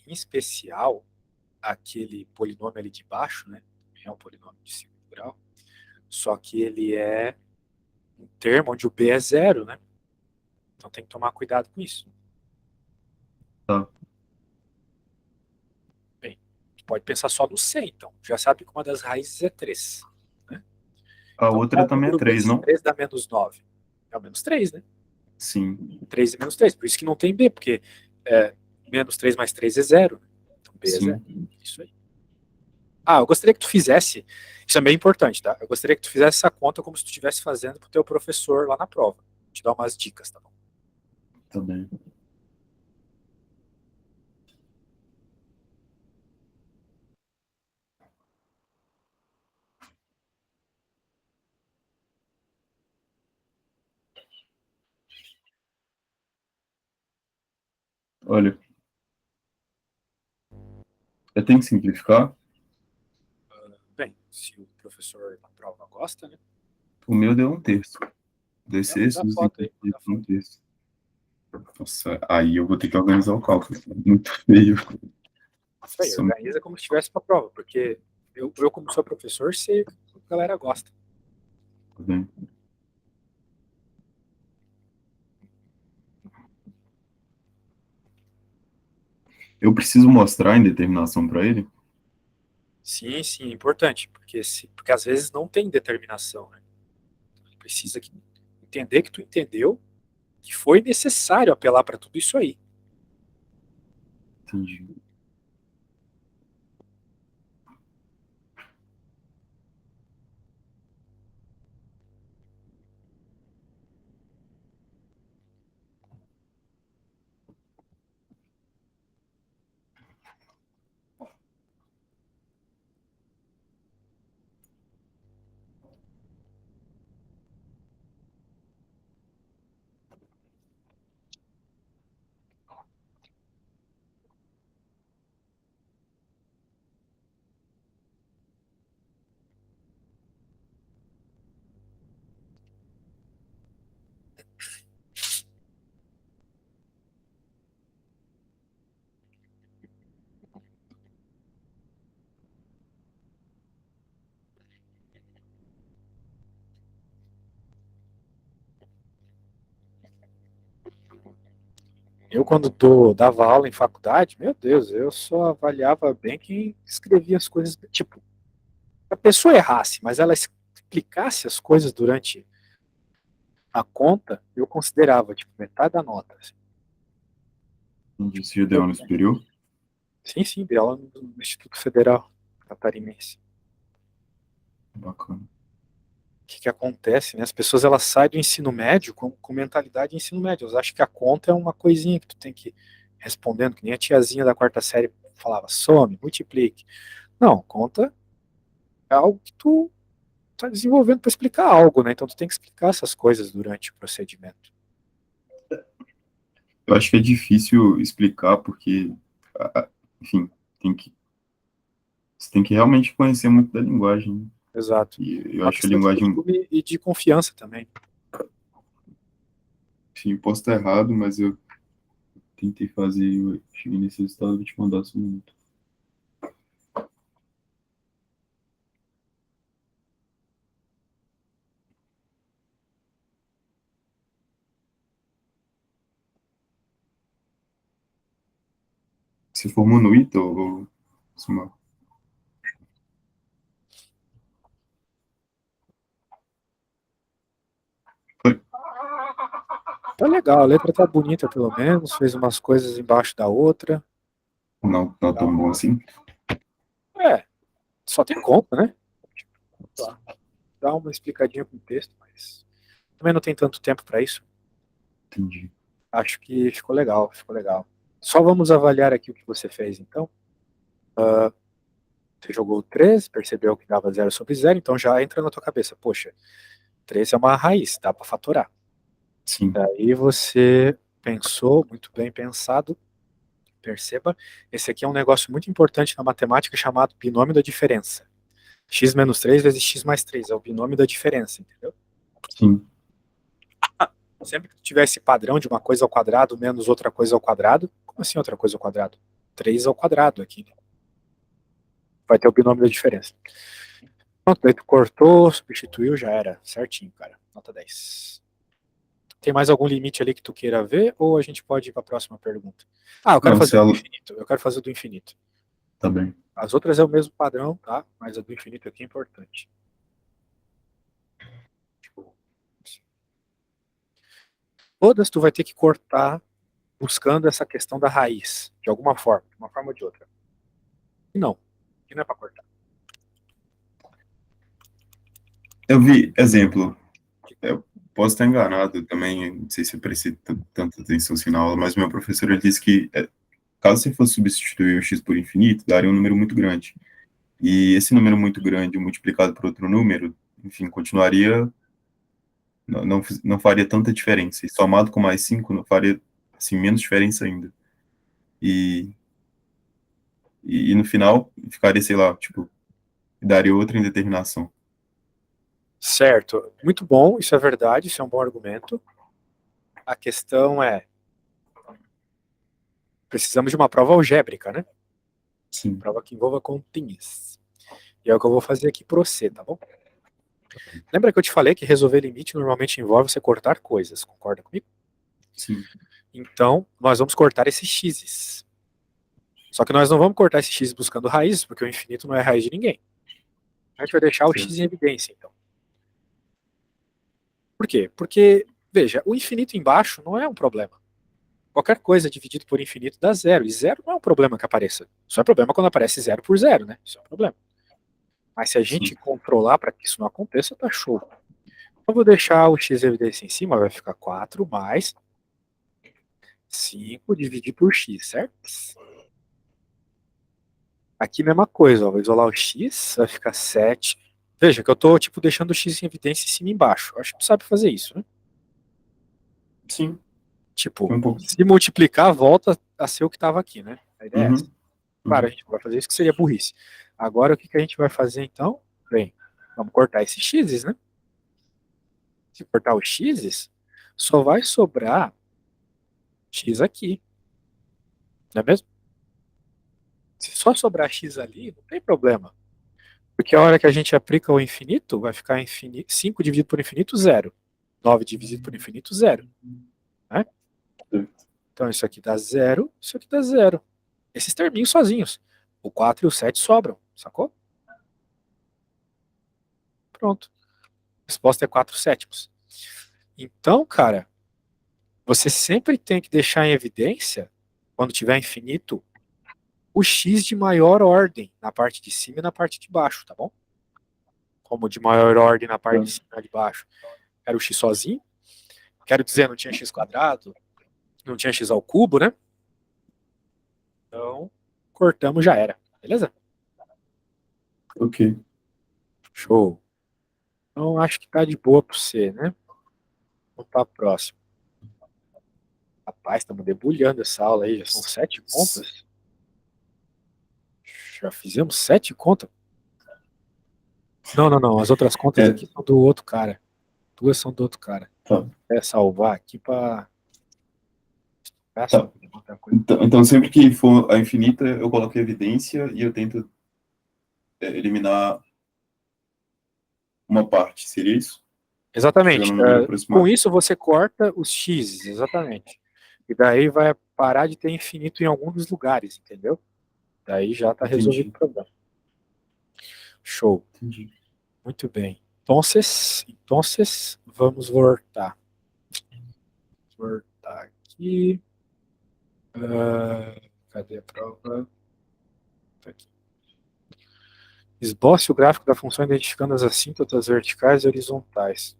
[SPEAKER 1] Em especial, aquele polinômio ali de baixo, né? É um polinômio de segundo grau, só que ele é um termo onde o B é zero, né? Então tem que tomar cuidado com isso.
[SPEAKER 2] Tá.
[SPEAKER 1] Bem, pode pensar só no C, então. Já sabe que uma das raízes é 3. Né?
[SPEAKER 2] A
[SPEAKER 1] Então,
[SPEAKER 2] outra
[SPEAKER 1] qual
[SPEAKER 2] também é
[SPEAKER 1] número
[SPEAKER 2] 3,
[SPEAKER 1] vezes
[SPEAKER 2] não?
[SPEAKER 1] 3 dá menos 9? É o menos 3, né?
[SPEAKER 2] Sim,
[SPEAKER 1] 3 e menos 3. Por isso que não tem B, porque menos 3 mais 3 é zero. Então B é zero.
[SPEAKER 2] sim.
[SPEAKER 1] Isso aí. Ah, eu gostaria que tu fizesse, isso é bem importante, tá? Eu gostaria que tu fizesse essa conta como se tu estivesse fazendo pro teu professor lá na prova. Vou te dar umas dicas, tá bom?
[SPEAKER 2] Tá bem. Olha, eu tenho que simplificar.
[SPEAKER 1] Bem, se o professor na prova gosta, né?
[SPEAKER 2] O meu deu um terço. Dois
[SPEAKER 1] Não, manda a
[SPEAKER 2] sextos e
[SPEAKER 1] foto aí, manda a
[SPEAKER 2] um
[SPEAKER 1] foto.
[SPEAKER 2] terço. Nossa, aí eu vou ter que organizar o cálculo. Muito feio.
[SPEAKER 1] Isso aí, organiza como se estivesse pra prova, porque eu como sou professor, sei o que a galera gosta.
[SPEAKER 2] Tá bem. Eu preciso mostrar a indeterminação para ele?
[SPEAKER 1] Sim, sim, é importante, porque às vezes não tem determinação, né? Precisa entender que tu entendeu que foi necessário apelar para tudo isso aí.
[SPEAKER 2] Entendi.
[SPEAKER 1] Eu, quando dava aula em faculdade, meu Deus, eu só avaliava bem quem escrevia as coisas. Tipo, a pessoa errasse, mas ela explicasse as coisas durante a conta, eu considerava, tipo, metade da nota. Assim.
[SPEAKER 2] Entendi. Você já deu aula superior?
[SPEAKER 1] Sim, sim, dei aula no Instituto Federal Catarinense.
[SPEAKER 2] Bacana.
[SPEAKER 1] O que acontece, né? As pessoas elas saem do ensino médio com mentalidade de ensino médio. Elas acham que a conta é uma coisinha que tu tem que ir respondendo, que nem a tiazinha da quarta série falava, some, multiplique. Não, conta é algo que tu está desenvolvendo para explicar algo, né? Então tu tem que explicar essas coisas durante o procedimento.
[SPEAKER 2] Eu acho que é difícil explicar porque, enfim, tem que, você tem que realmente conhecer muito da linguagem, né?
[SPEAKER 1] Exato.
[SPEAKER 2] E eu
[SPEAKER 1] Uma
[SPEAKER 2] acho que a
[SPEAKER 1] questão de
[SPEAKER 2] linguagem,
[SPEAKER 1] costume e de confiança também.
[SPEAKER 2] enfim, posso estar errado, mas eu tentei fazer, eu cheguei nesse resultado, vou te mandar só um minuto. Você formou no ITA ou Sumar? Foi?
[SPEAKER 1] Tá legal, a letra tá bonita pelo menos, fez umas coisas embaixo da outra.
[SPEAKER 2] Não, não tão bom assim?
[SPEAKER 1] É, só tem conta, né? Dá uma explicadinha com o texto, mas também não tem tanto tempo para isso.
[SPEAKER 2] Entendi.
[SPEAKER 1] Acho que ficou legal, ficou legal. Só vamos avaliar aqui o que você fez, então. Você jogou 3, percebeu que dava 0/0, então já entra na tua cabeça, poxa, 3 é uma raiz, dá para fatorar.
[SPEAKER 2] Sim,
[SPEAKER 1] Daí você pensou, muito bem pensado, perceba, esse aqui é um negócio muito importante na matemática chamado binômio da diferença. X menos 3 vezes x mais 3 é o binômio da diferença, entendeu?
[SPEAKER 2] sim,
[SPEAKER 1] Sempre que tu tiver esse padrão de uma coisa ao quadrado menos outra coisa ao quadrado, como assim outra coisa ao quadrado? 3 ao quadrado aqui, né? Vai ter o binômio da diferença. Pronto, daí tu cortou, substituiu, já era. Certinho, cara. Nota 10. Tem mais algum limite ali que tu queira ver? Ou a gente pode ir para a próxima pergunta? Ah, eu quero
[SPEAKER 2] não,
[SPEAKER 1] fazer
[SPEAKER 2] se
[SPEAKER 1] o do
[SPEAKER 2] ela,
[SPEAKER 1] infinito. Eu quero fazer o do infinito.
[SPEAKER 2] tá bem,
[SPEAKER 1] As outras é o mesmo padrão, tá? Mas a do infinito aqui é importante. Tipo, todas tu vai ter que cortar buscando essa questão da raiz, de alguma forma, de uma forma ou de outra. E não, que não é para cortar.
[SPEAKER 2] eu vi, exemplo, eu posso estar enganado também, não sei se eu prestei tanta atenção assim na aula, mas meu professor ele disse que caso você fosse substituir o x por infinito, daria um número muito grande. E esse número muito grande multiplicado por outro número, enfim, continuaria, não faria tanta diferença. E somado com mais 5 não faria, assim, menos diferença ainda. E, e no final ficaria, sei lá, tipo, daria outra indeterminação.
[SPEAKER 1] Certo, muito bom, isso é verdade, isso é um bom argumento. A questão é, precisamos de uma prova algébrica, né?
[SPEAKER 2] Sim,
[SPEAKER 1] Prova que envolva continhas. E é o que eu vou fazer aqui para você, tá bom? Lembra que eu te falei que resolver limite normalmente envolve você cortar coisas, concorda comigo?
[SPEAKER 2] sim,
[SPEAKER 1] Então, nós vamos cortar esses x's. Só que nós não vamos cortar esses x buscando raízes, porque o infinito não é raiz de ninguém. A gente vai deixar o x
[SPEAKER 2] certo.
[SPEAKER 1] em evidência, então. Por quê? Porque, veja, o infinito embaixo não é um problema. Qualquer coisa dividido por infinito dá zero, e zero não é um problema que apareça. Só é problema quando aparece zero por zero, né? Isso é um problema. Mas se a
[SPEAKER 2] Sim,
[SPEAKER 1] gente controlar para que isso não aconteça, tá show. Eu vou deixar o x em evidência em cima, vai ficar 4 mais 5 dividido por x, certo? Aqui mesma coisa, ó, vou isolar o x, vai ficar 7. Veja que eu tô tipo deixando o x em evidência em cima e embaixo. Acho que tu sabe fazer isso, né?
[SPEAKER 2] sim,
[SPEAKER 1] Tipo,
[SPEAKER 2] um pouco.
[SPEAKER 1] se multiplicar, volta a ser o que estava aqui, né? A ideia é essa.
[SPEAKER 2] Uhum,
[SPEAKER 1] Claro, a
[SPEAKER 2] uhum.
[SPEAKER 1] gente não vai fazer isso, que seria burrice. Agora, o que a gente vai fazer, então? Bem, vamos cortar esses x's, né? Se cortar os x's, só vai sobrar x aqui, não é mesmo? Se só sobrar x ali, não tem problema. Porque a hora que a gente aplica o infinito, vai ficar infinito, 5 dividido por infinito, zero. 9 dividido por infinito, zero. Né? Então isso aqui dá 0, isso aqui dá 0. Esses terminhos sozinhos. O 4 e o 7 sobram, sacou? Pronto. A resposta é 4 sétimos. Então, cara, você sempre tem que deixar em evidência, quando tiver infinito, o x de maior ordem na parte de cima e na parte de baixo, tá bom? Como de maior ordem na parte de cima e de baixo era o x sozinho, quero dizer, não tinha x quadrado, não tinha x ao cubo, né? Então, cortamos, já era, beleza?
[SPEAKER 2] Ok.
[SPEAKER 1] Show. Então, acho que tá de boa pra você, né? Vamos pra próxima. Rapaz, estamos debulhando essa aula aí, já são 7 contas. Já fizemos 7 contas? Não, não, não, as outras contas aqui são do outro cara. 2 são do outro cara.
[SPEAKER 2] Tá.
[SPEAKER 1] É salvar aqui pra...
[SPEAKER 2] Tá. Então, sempre que for a infinita, eu coloco evidência e eu tento eliminar uma parte. Seria isso?
[SPEAKER 1] Exatamente.
[SPEAKER 2] Chegar no número
[SPEAKER 1] Com
[SPEAKER 2] aproximado.
[SPEAKER 1] isso você corta os x, exatamente. E daí vai parar de ter infinito em algum dos lugares, entendeu? Daí já está resolvido o problema. Show.
[SPEAKER 2] Entendi.
[SPEAKER 1] Muito bem. Então, vamos voltar. Voltar aqui. Cadê a prova? Tá aqui. Esboce o gráfico da função identificando as assíntotas verticais e horizontais.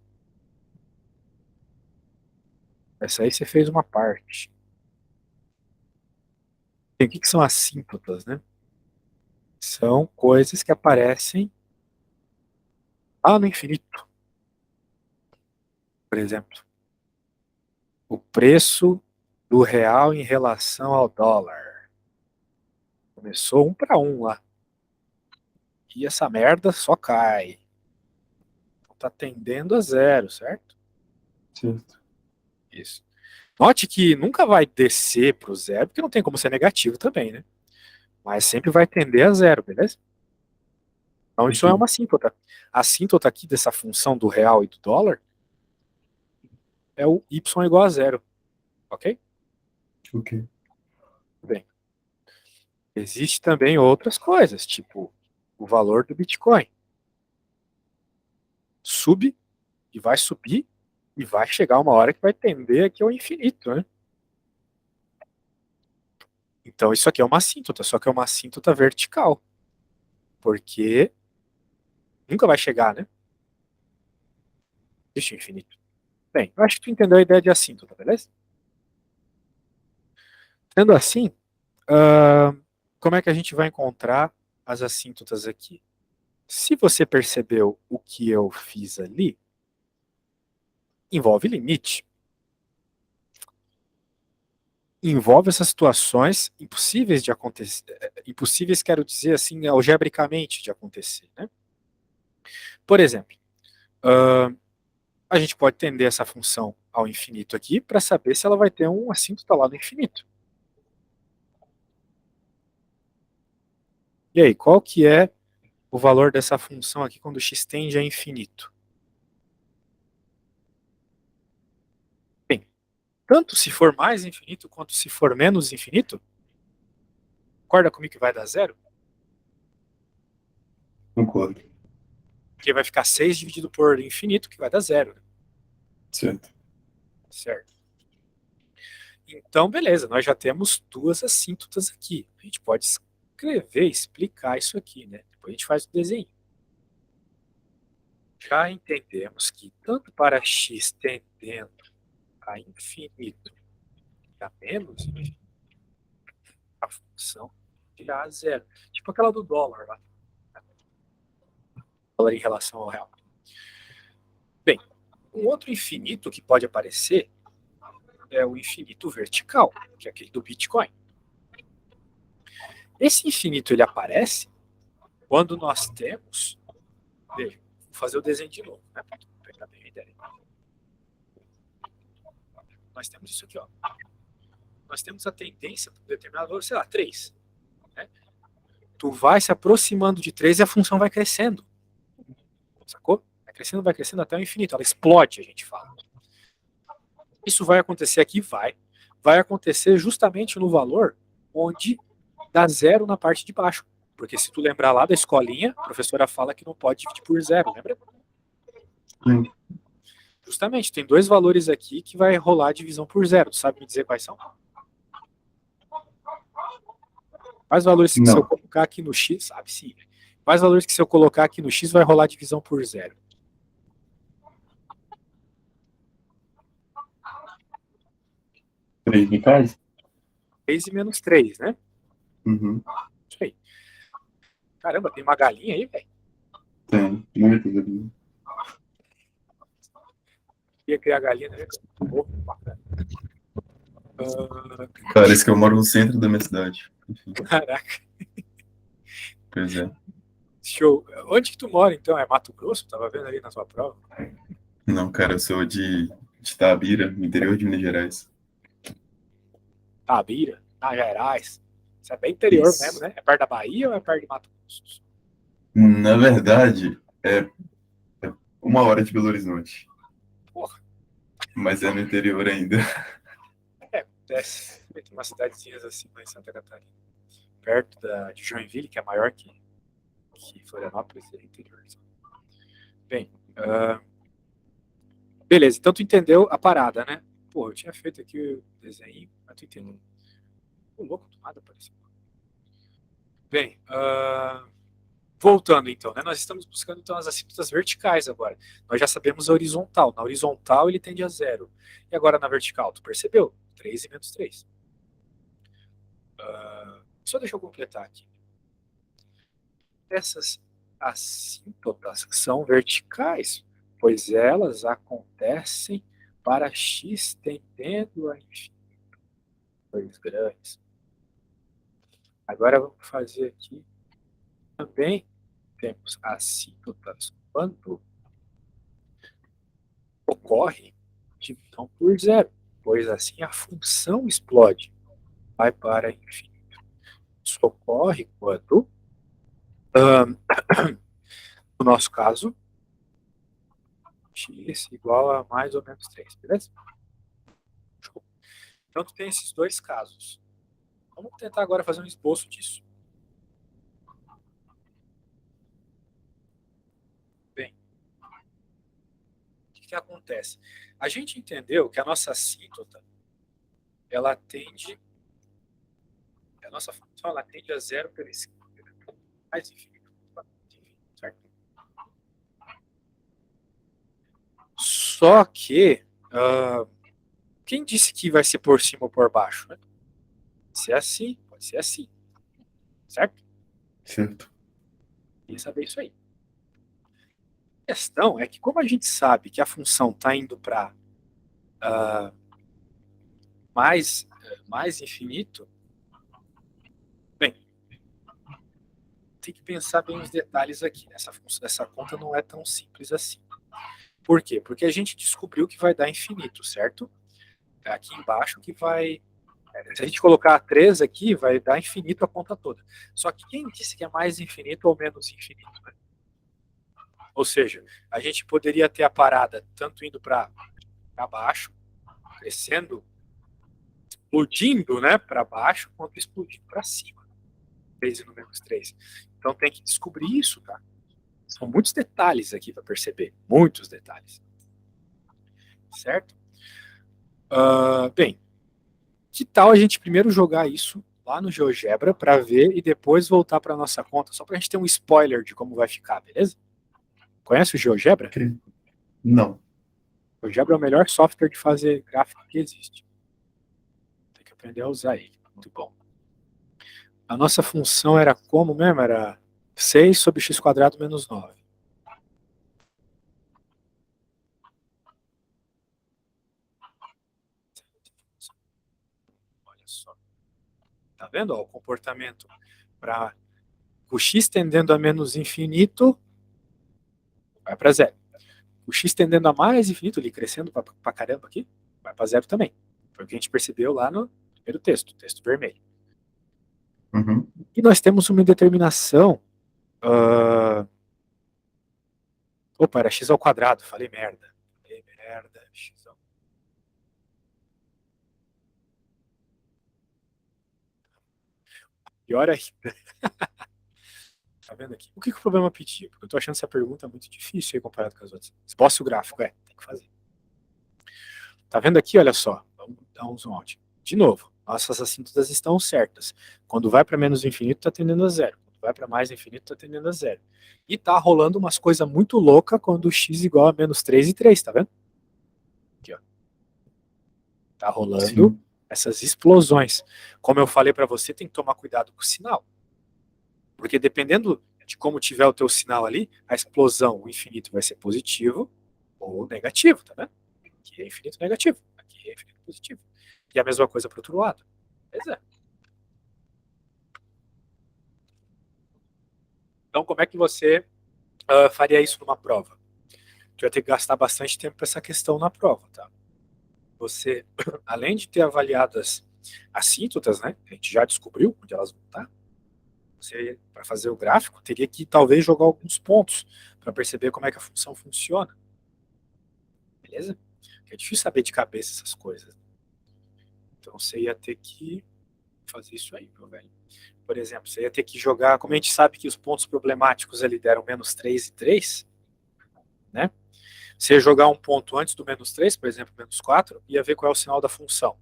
[SPEAKER 1] Essa aí você fez uma parte. E o que são assíntotas, né? São coisas que aparecem lá no infinito. Por exemplo, o preço do real em relação ao dólar. Começou 1 para 1 lá. E essa merda só cai. Está tendendo a 0, certo?
[SPEAKER 2] Certo.
[SPEAKER 1] Isso. Note que nunca vai descer para o 0, porque não tem como ser negativo também, né? Mas sempre vai tender a 0, beleza? Então isso é uma assíntota. A assíntota aqui dessa função do real e do dólar é o y igual a 0. Ok?
[SPEAKER 2] Ok.
[SPEAKER 1] Bem. Existe também outras coisas, tipo o valor do Bitcoin. Sube e vai subir e vai chegar uma hora que vai tender aqui ao infinito, né? Então isso aqui é uma assíntota, só que é uma assíntota vertical. Porque nunca vai chegar, né? Existe o infinito. Bem, eu acho que tu entendeu a ideia de assíntota, beleza? Sendo assim, como é que a gente vai encontrar as assíntotas aqui? Se você percebeu o que eu fiz ali, envolve limite. Envolve essas situações impossíveis de acontecer. Impossíveis, quero dizer assim, algebricamente de acontecer, né? Por exemplo, a gente pode tender essa função ao infinito aqui para saber se ela vai ter um assíntota lá no infinito. E aí, qual que é o valor dessa função aqui quando x tende a infinito? Bem, tanto se for mais infinito quanto se for menos infinito, concorda comigo que vai dar 0?
[SPEAKER 2] Concordo.
[SPEAKER 1] Porque vai ficar 6 dividido por infinito, que vai dar 0. Né?
[SPEAKER 2] Certo.
[SPEAKER 1] Certo. Então, beleza, nós já temos 2 assíntotas aqui. A gente pode escrever, explicar isso aqui, né? Depois a gente faz o desenho. Já entendemos que tanto para x tendendo a infinito e a menos infinito, a função irá a 0. Tipo aquela do dólar lá. Dólar em relação ao real. Bem, um outro infinito que pode aparecer é o infinito vertical, que é aquele do Bitcoin. Esse infinito ele aparece quando nós temos... Veja, vou fazer o desenho de novo, né, para pegar bem a ideia. Nós temos isso aqui, ó. Nós temos a tendência para um determinado valor, sei lá, 3. Né? Tu vai se aproximando de 3 e a função vai crescendo. Sacou? Vai crescendo até o infinito. Ela explode, a gente fala. Isso vai acontecer aqui? Vai. vai acontecer justamente no valor onde dá zero na parte de baixo. Porque se tu lembrar lá da escolinha, a professora fala que não pode dividir por zero, lembra?
[SPEAKER 2] Sim.
[SPEAKER 1] Justamente, tem dois valores aqui que vai rolar a divisão por zero. Tu sabe me dizer quais são? Quais valores que se eu
[SPEAKER 2] Não.
[SPEAKER 1] colocar aqui no x, sabe sim. Quais valores que se eu colocar aqui no x vai rolar a divisão por zero?
[SPEAKER 2] 3 metais?
[SPEAKER 1] 3 e menos 3, né?
[SPEAKER 2] Uhum.
[SPEAKER 1] Isso aí. Caramba, tem uma galinha aí, velho.
[SPEAKER 2] Tem. Muitas ali.
[SPEAKER 1] Ia criar galinha, né? Oh, bacana. Uh,
[SPEAKER 2] Parece que eu moro no centro da minha cidade. Enfim,
[SPEAKER 1] caraca,
[SPEAKER 2] pois é.
[SPEAKER 1] show. Onde que tu mora, então? É Mato Grosso? Tava vendo ali na tua prova.
[SPEAKER 2] Não, cara, eu sou de Itabira, no interior de Minas Gerais.
[SPEAKER 1] Tabira, Minas Gerais. Isso é bem interior mesmo,
[SPEAKER 2] Isso.
[SPEAKER 1] né? É perto da Bahia ou é perto de Mato Grosso?
[SPEAKER 2] Na verdade, é 1 hora de Belo Horizonte,
[SPEAKER 1] Porra,
[SPEAKER 2] mas é no interior ainda.
[SPEAKER 1] acontece. Tem umas cidadezinhas assim lá em Santa Catarina. Perto de Joinville, que é maior que Florianópolis, é interior. Bem, beleza, então tu entendeu a parada, né? Pô, eu tinha feito aqui o desenho, mas tu entendeu. O louco do nada apareceu. Bem, voltando então, né? Nós estamos buscando então as assíntota verticais agora. Nós já sabemos a horizontal. Na horizontal ele tende a zero. E agora na vertical, tu percebeu? 3 e menos 3. Só deixa eu completar aqui. Essas assíntotas são verticais, pois elas acontecem para x tendendo a infinitos grandes. Agora vamos fazer aqui também temos assíntotas quando ocorre divisão por zero, pois assim a função explode, vai para infinito. Isso ocorre quando, no nosso caso, x igual a mais ou menos 3, beleza? Então, tu tem esses dois casos. Vamos tentar agora fazer um esboço disso. Bem, o que acontece? A gente entendeu que a nossa assíntota, ela tende, a nossa função, ela tende a zero pela esquerda, mais infinito, certo? Só que, quem disse que vai ser por cima ou por baixo? Né? Pode ser assim, pode ser assim, certo?
[SPEAKER 2] Certo.
[SPEAKER 1] Tem que saber isso aí. A questão é que, como a gente sabe que a função está indo para mais infinito, bem, tem que pensar bem os detalhes aqui. Essa conta não é tão simples assim. Por quê? Porque a gente descobriu que vai dar infinito, certo? É aqui embaixo que vai. Se a gente colocar 3 aqui, vai dar infinito a conta toda. Só que quem disse que é mais infinito ou menos infinito? Né? Ou seja, a gente poderia ter a parada tanto indo para baixo, crescendo, explodindo né, para baixo, quanto explodindo para cima. 3 e no menos 3. Então tem que descobrir isso, tá? São muitos detalhes aqui para perceber. Muitos detalhes. Certo? Bem, que tal a gente primeiro jogar isso lá no GeoGebra para ver e depois voltar para nossa conta, só para a gente ter um spoiler de como vai ficar, beleza? Conhece o GeoGebra?
[SPEAKER 2] Não.
[SPEAKER 1] O GeoGebra é o melhor software de fazer gráfico que existe. Tem que aprender a usar ele. Muito bom. A nossa função era como mesmo? Era 6 sobre x quadrado menos 9. Olha só. Tá vendo? Ó, o comportamento para o x tendendo a menos infinito vai para zero. O x tendendo a mais infinito, ali crescendo para caramba aqui, vai para zero também. Foi o que a gente percebeu lá no primeiro texto vermelho.
[SPEAKER 2] Uhum.
[SPEAKER 1] E nós temos uma indeterminação. Opa, era x ao quadrado, falei merda. Falei merda, x ao... Pior ainda. Tá vendo aqui? O que o problema pedia? Porque eu tô achando essa pergunta muito difícil aí comparado com as outras. Exposse o gráfico, tem que fazer. Tá vendo aqui? Olha só. Vamos dar um zoom out. De novo, nossas assíntotas estão certas. Quando vai para menos infinito, tá tendendo a zero. Quando vai para mais infinito, tá tendendo a zero. E tá rolando umas coisas muito loucas quando x igual a menos 3 e 3, tá vendo? Aqui, ó. Tá rolando
[SPEAKER 2] Sim.
[SPEAKER 1] essas explosões. Como eu falei para você, tem que tomar cuidado com o sinal. Porque dependendo de como tiver o teu sinal ali, a explosão, o infinito vai ser positivo ou negativo, tá vendo? Aqui é infinito negativo, aqui é infinito positivo. E a mesma coisa para o outro lado. Pois é. Então, como é que você faria isso numa prova? Tu vai ter que gastar bastante tempo para essa questão na prova, tá? Você, além de ter avaliadas assíntotas, né? A gente já descobriu onde elas vão estar. Você, para fazer o gráfico, teria que talvez jogar alguns pontos para perceber como é que a função funciona. Beleza? É difícil saber de cabeça essas coisas. Então você ia ter que fazer isso aí, meu velho. Por exemplo, você ia ter que jogar, como a gente sabe que os pontos problemáticos ali deram menos 3 e 3, né? Você ia jogar um ponto antes do menos 3, por exemplo, menos 4, ia ver qual é o sinal da função.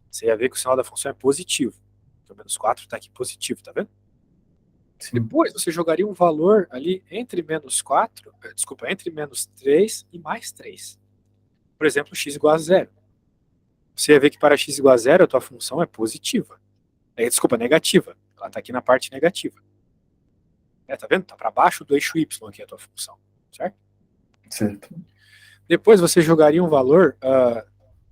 [SPEAKER 1] Você ia ver que o sinal da função é positivo. Então, o menos 4 está aqui positivo, tá vendo?
[SPEAKER 2] Sim.
[SPEAKER 1] Depois você jogaria um valor ali entre menos 4, desculpa, entre menos 3 e mais 3. Por exemplo, x igual a zero. Você ia ver que para x igual a zero, a tua função é positiva. Desculpa, negativa. Ela está aqui na parte negativa. Tá vendo? Está para baixo do eixo y aqui a tua função, certo?
[SPEAKER 2] Certo.
[SPEAKER 1] Depois você jogaria um valor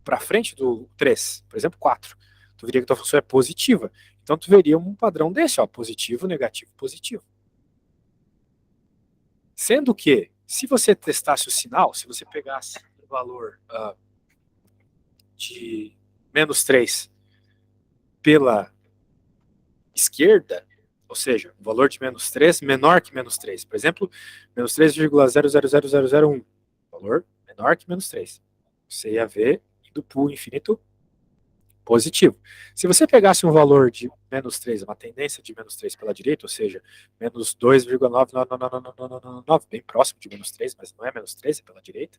[SPEAKER 1] para frente do 3, por exemplo, 4. Tu veria que a tua função é positiva. Então tu veria um padrão desse, ó, positivo, negativo, positivo. Sendo que, se você testasse o sinal, se você pegasse um valor de menos 3 pela esquerda, ou seja, um valor de menos 3 menor que menos 3. Por exemplo, menos 3,000001. Valor menor que menos 3. Você ia ver indo para o infinito positivo. Se você pegasse um valor de menos 3, uma tendência de menos 3 pela direita, ou seja, menos 2,99999, bem próximo de menos 3, mas não é menos 3, é pela direita,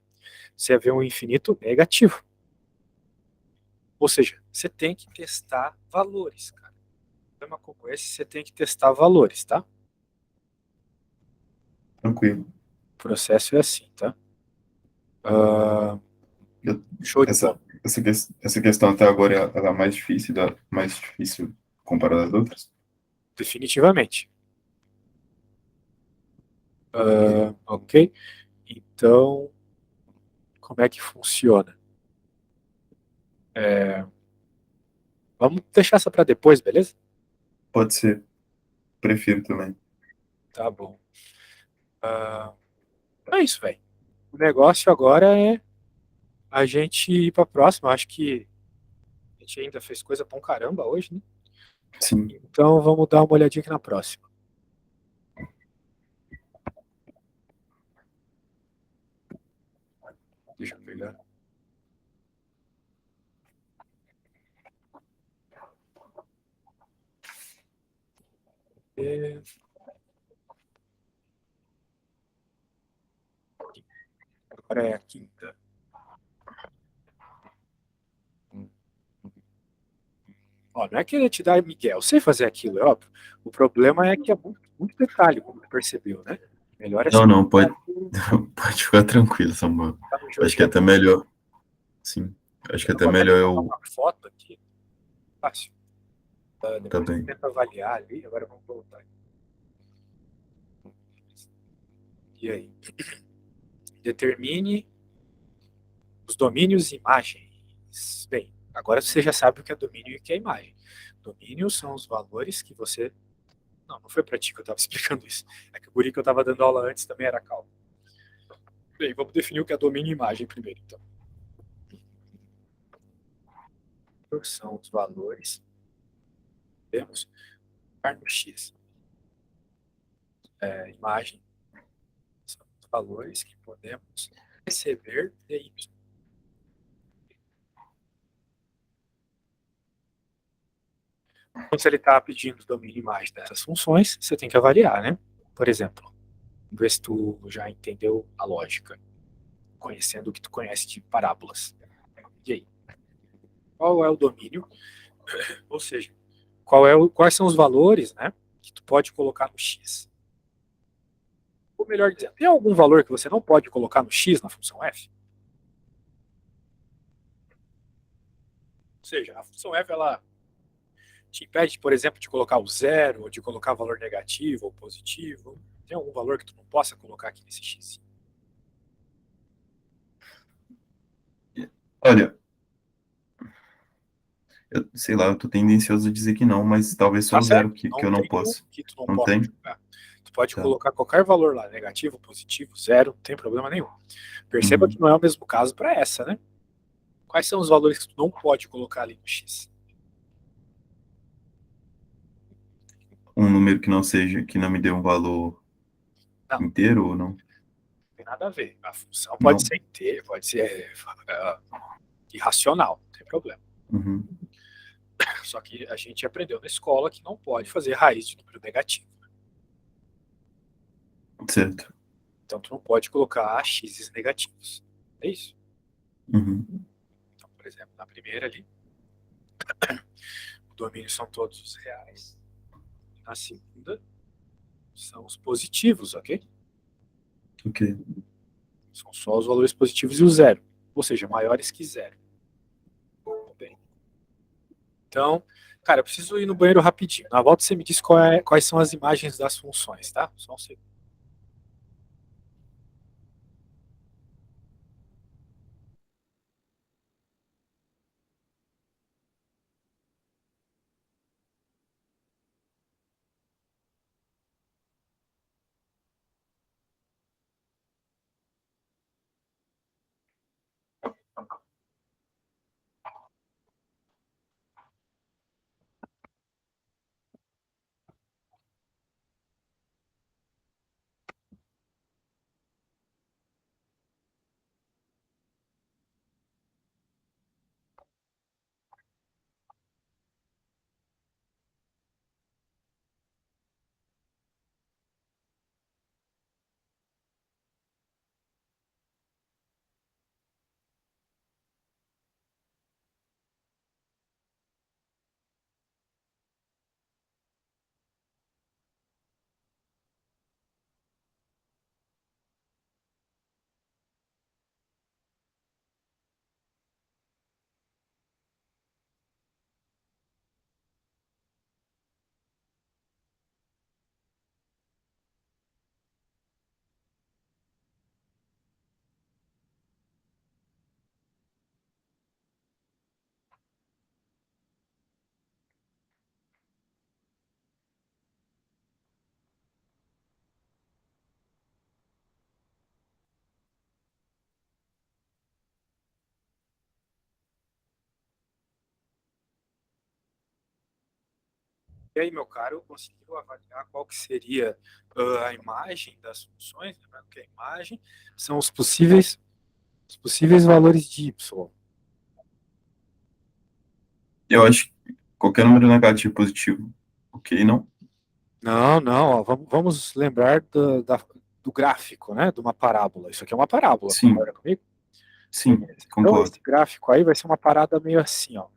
[SPEAKER 1] você ia ver um infinito negativo. Ou seja, você tem que testar valores, cara. Um problema como esse, você tem que testar valores, tá?
[SPEAKER 2] Tranquilo.
[SPEAKER 1] O processo é assim, tá?
[SPEAKER 2] Eu-
[SPEAKER 1] Show de
[SPEAKER 2] Essa,
[SPEAKER 1] bola.
[SPEAKER 2] essa questão até agora ela é a mais difícil comparada às outras?
[SPEAKER 1] Definitivamente. Ok? Então, como é que funciona? Vamos deixar essa para depois, beleza?
[SPEAKER 2] Pode ser. Prefiro também.
[SPEAKER 1] Tá bom. É isso, velho. O negócio agora é a gente ir para a próxima. Acho que a gente ainda fez coisa pra um caramba hoje, né?
[SPEAKER 2] Sim.
[SPEAKER 1] Então vamos dar uma olhadinha aqui na próxima. Deixa eu pegar. É, Agora é a quinta. Ó, não é querer te dar Miguel, eu sei fazer aquilo, é óbvio. O problema é que é muito, muito detalhe, como você percebeu, né? Melhor é
[SPEAKER 2] Não, não, pode,
[SPEAKER 1] simplificar
[SPEAKER 2] pode ficar tranquilo, Samuel.
[SPEAKER 1] tá no
[SPEAKER 2] Acho que é até
[SPEAKER 1] joguinho.
[SPEAKER 2] melhor. Sim. Acho que é
[SPEAKER 1] Eu
[SPEAKER 2] até
[SPEAKER 1] vou até
[SPEAKER 2] melhor
[SPEAKER 1] botar
[SPEAKER 2] eu.
[SPEAKER 1] uma foto aqui, fácil.
[SPEAKER 2] Tá
[SPEAKER 1] Depois eu
[SPEAKER 2] bem.
[SPEAKER 1] tento avaliar ali, agora vamos voltar. E aí? Determine os domínios e imagens. Bem, agora você já sabe o que é domínio e o que é imagem. Domínios são os valores que você. Não, não foi para ti que eu estava explicando isso. É que o guri que eu estava dando aula antes também era calmo. Bem, vamos definir o que é domínio e imagem primeiro, então. São os valores que temos no X. Imagem são os valores que podemos receber de Y. Então, se ele está pedindo o domínio e imagem dessas funções, você tem que avaliar, né? Por exemplo, ver se tu já entendeu a lógica, conhecendo o que tu conhece de parábolas. E aí? Qual é o domínio? Ou seja, quais são os valores, né, que tu pode colocar no x? Ou melhor dizendo, tem algum valor que você não pode colocar no x na função f? Ou seja, a função f, ela te impede, por exemplo, de colocar o zero, ou de colocar valor negativo ou positivo? Tem algum valor que tu não possa colocar aqui nesse x?
[SPEAKER 2] Olha, eu sei lá, eu tô tendencioso a dizer que não, mas talvez só
[SPEAKER 1] Tá
[SPEAKER 2] o zero
[SPEAKER 1] certo,
[SPEAKER 2] que
[SPEAKER 1] não
[SPEAKER 2] eu não
[SPEAKER 1] tem um
[SPEAKER 2] posso.
[SPEAKER 1] que tu não
[SPEAKER 2] Não
[SPEAKER 1] possa
[SPEAKER 2] tem?
[SPEAKER 1] jogar. Tu pode
[SPEAKER 2] Tá.
[SPEAKER 1] colocar qualquer valor lá, negativo, positivo, zero, não tem problema nenhum. Perceba que
[SPEAKER 2] Uhum.
[SPEAKER 1] não é o mesmo caso para essa, né? Quais são os valores que tu não pode colocar ali no x?
[SPEAKER 2] Um número que não seja, que não me dê um valor
[SPEAKER 1] Não,
[SPEAKER 2] inteiro ou não?
[SPEAKER 1] não tem nada a ver. A função pode
[SPEAKER 2] Não.
[SPEAKER 1] ser inteira, pode ser irracional, não tem problema.
[SPEAKER 2] Uhum.
[SPEAKER 1] Só que a gente aprendeu na escola que não pode fazer raiz de número negativo.
[SPEAKER 2] Certo.
[SPEAKER 1] Então tu não pode colocar x's negativos. É isso.
[SPEAKER 2] Uhum.
[SPEAKER 1] Então, por exemplo, na primeira ali, o domínio são todos os reais. Na segunda, são os positivos, ok?
[SPEAKER 2] Ok.
[SPEAKER 1] São só os valores positivos e o zero. Ou seja, maiores que zero. Bem, então, cara, eu preciso ir no banheiro rapidinho. Na volta você me diz quais são as imagens das funções, tá? Só um segundo. E aí, meu caro, conseguiu avaliar qual que seria a imagem das funções? Lembrando que a imagem são os possíveis valores de y.
[SPEAKER 2] Eu acho que qualquer número negativo positivo. Ok, não?
[SPEAKER 1] Não, não, ó, vamos lembrar do gráfico, né? De uma parábola. Isso aqui é uma parábola,
[SPEAKER 2] Sim,
[SPEAKER 1] concorda comigo?
[SPEAKER 2] sim,
[SPEAKER 1] Beleza. Então, esse
[SPEAKER 2] concordo.
[SPEAKER 1] gráfico aí vai ser uma parada meio assim, ó,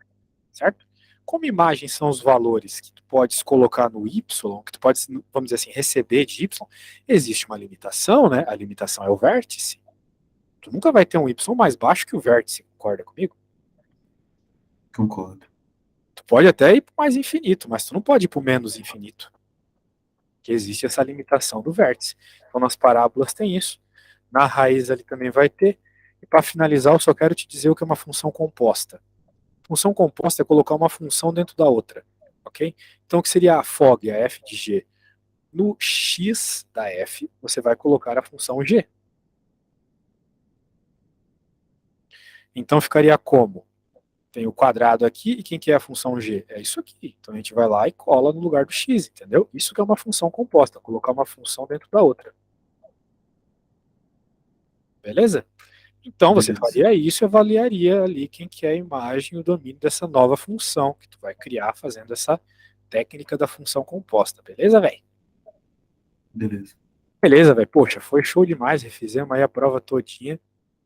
[SPEAKER 1] certo? Como imagem são os valores que tu podes colocar no y, que tu pode, vamos dizer assim, receber de y, existe uma limitação, né? A limitação é o vértice. Tu nunca vai ter um y mais baixo que o vértice, concorda comigo?
[SPEAKER 2] Concordo.
[SPEAKER 1] Tu pode até ir para mais infinito, mas tu não pode ir para o menos infinito, que existe essa limitação do vértice. Então, nas parábolas tem isso. Na raiz ali também vai ter. E para finalizar, eu só quero te dizer o que é uma função composta. Função composta é colocar uma função dentro da outra, ok? Então, o que seria a fog, a f de g? No x da f, você vai colocar a função g. Então, ficaria como? Tem o quadrado aqui, e quem que é a função g? É isso aqui. Então, a gente vai lá e cola no lugar do x, entendeu? Isso que é uma função composta, colocar uma função dentro da outra. Beleza? Então, você
[SPEAKER 2] Beleza.
[SPEAKER 1] faria isso e avaliaria ali quem que é a imagem e o domínio dessa nova função que tu vai criar fazendo essa técnica da função composta, beleza, velho?
[SPEAKER 2] Beleza.
[SPEAKER 1] Beleza, velho. Poxa, foi show demais. Refizemos aí a prova todinha.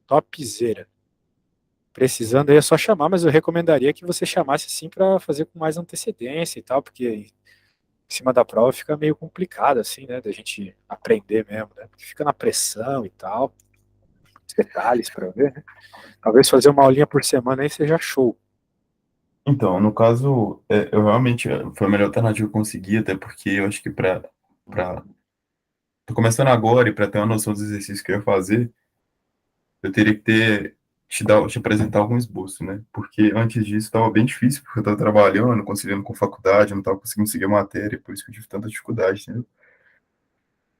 [SPEAKER 1] Topzera. Precisando aí é só chamar, mas eu recomendaria que você chamasse assim para fazer com mais antecedência e tal, porque em cima da prova fica meio complicado assim, né, da gente aprender mesmo, né? Porque fica na pressão e tal, os detalhes para ver, né? Talvez fazer uma aulinha por semana aí seja show.
[SPEAKER 2] Então, no caso, eu realmente foi a melhor alternativa que eu consegui, até porque eu acho que para tô começando agora e para ter uma noção dos exercícios que eu ia fazer, eu teria que te apresentar algum esboço, né? Porque antes disso estava bem difícil, porque eu estava trabalhando, conciliando com faculdade, eu não estava conseguindo seguir a matéria, por isso que eu tive tanta dificuldade, entendeu?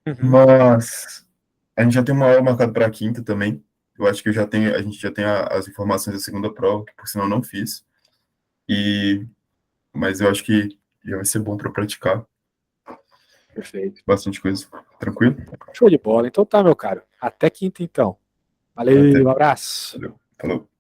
[SPEAKER 1] Uhum,
[SPEAKER 2] Mas a gente já tem uma aula marcada para a quinta também. Eu acho que a gente já tem as informações da segunda prova, que por sinal eu não fiz. E, mas eu acho que já vai ser bom para praticar
[SPEAKER 1] perfeito.
[SPEAKER 2] bastante coisa. Tranquilo?
[SPEAKER 1] Show de bola. Então tá, meu caro. Até quinta então.
[SPEAKER 2] Até.
[SPEAKER 1] Valeu, abraço.
[SPEAKER 2] Valeu. Falou.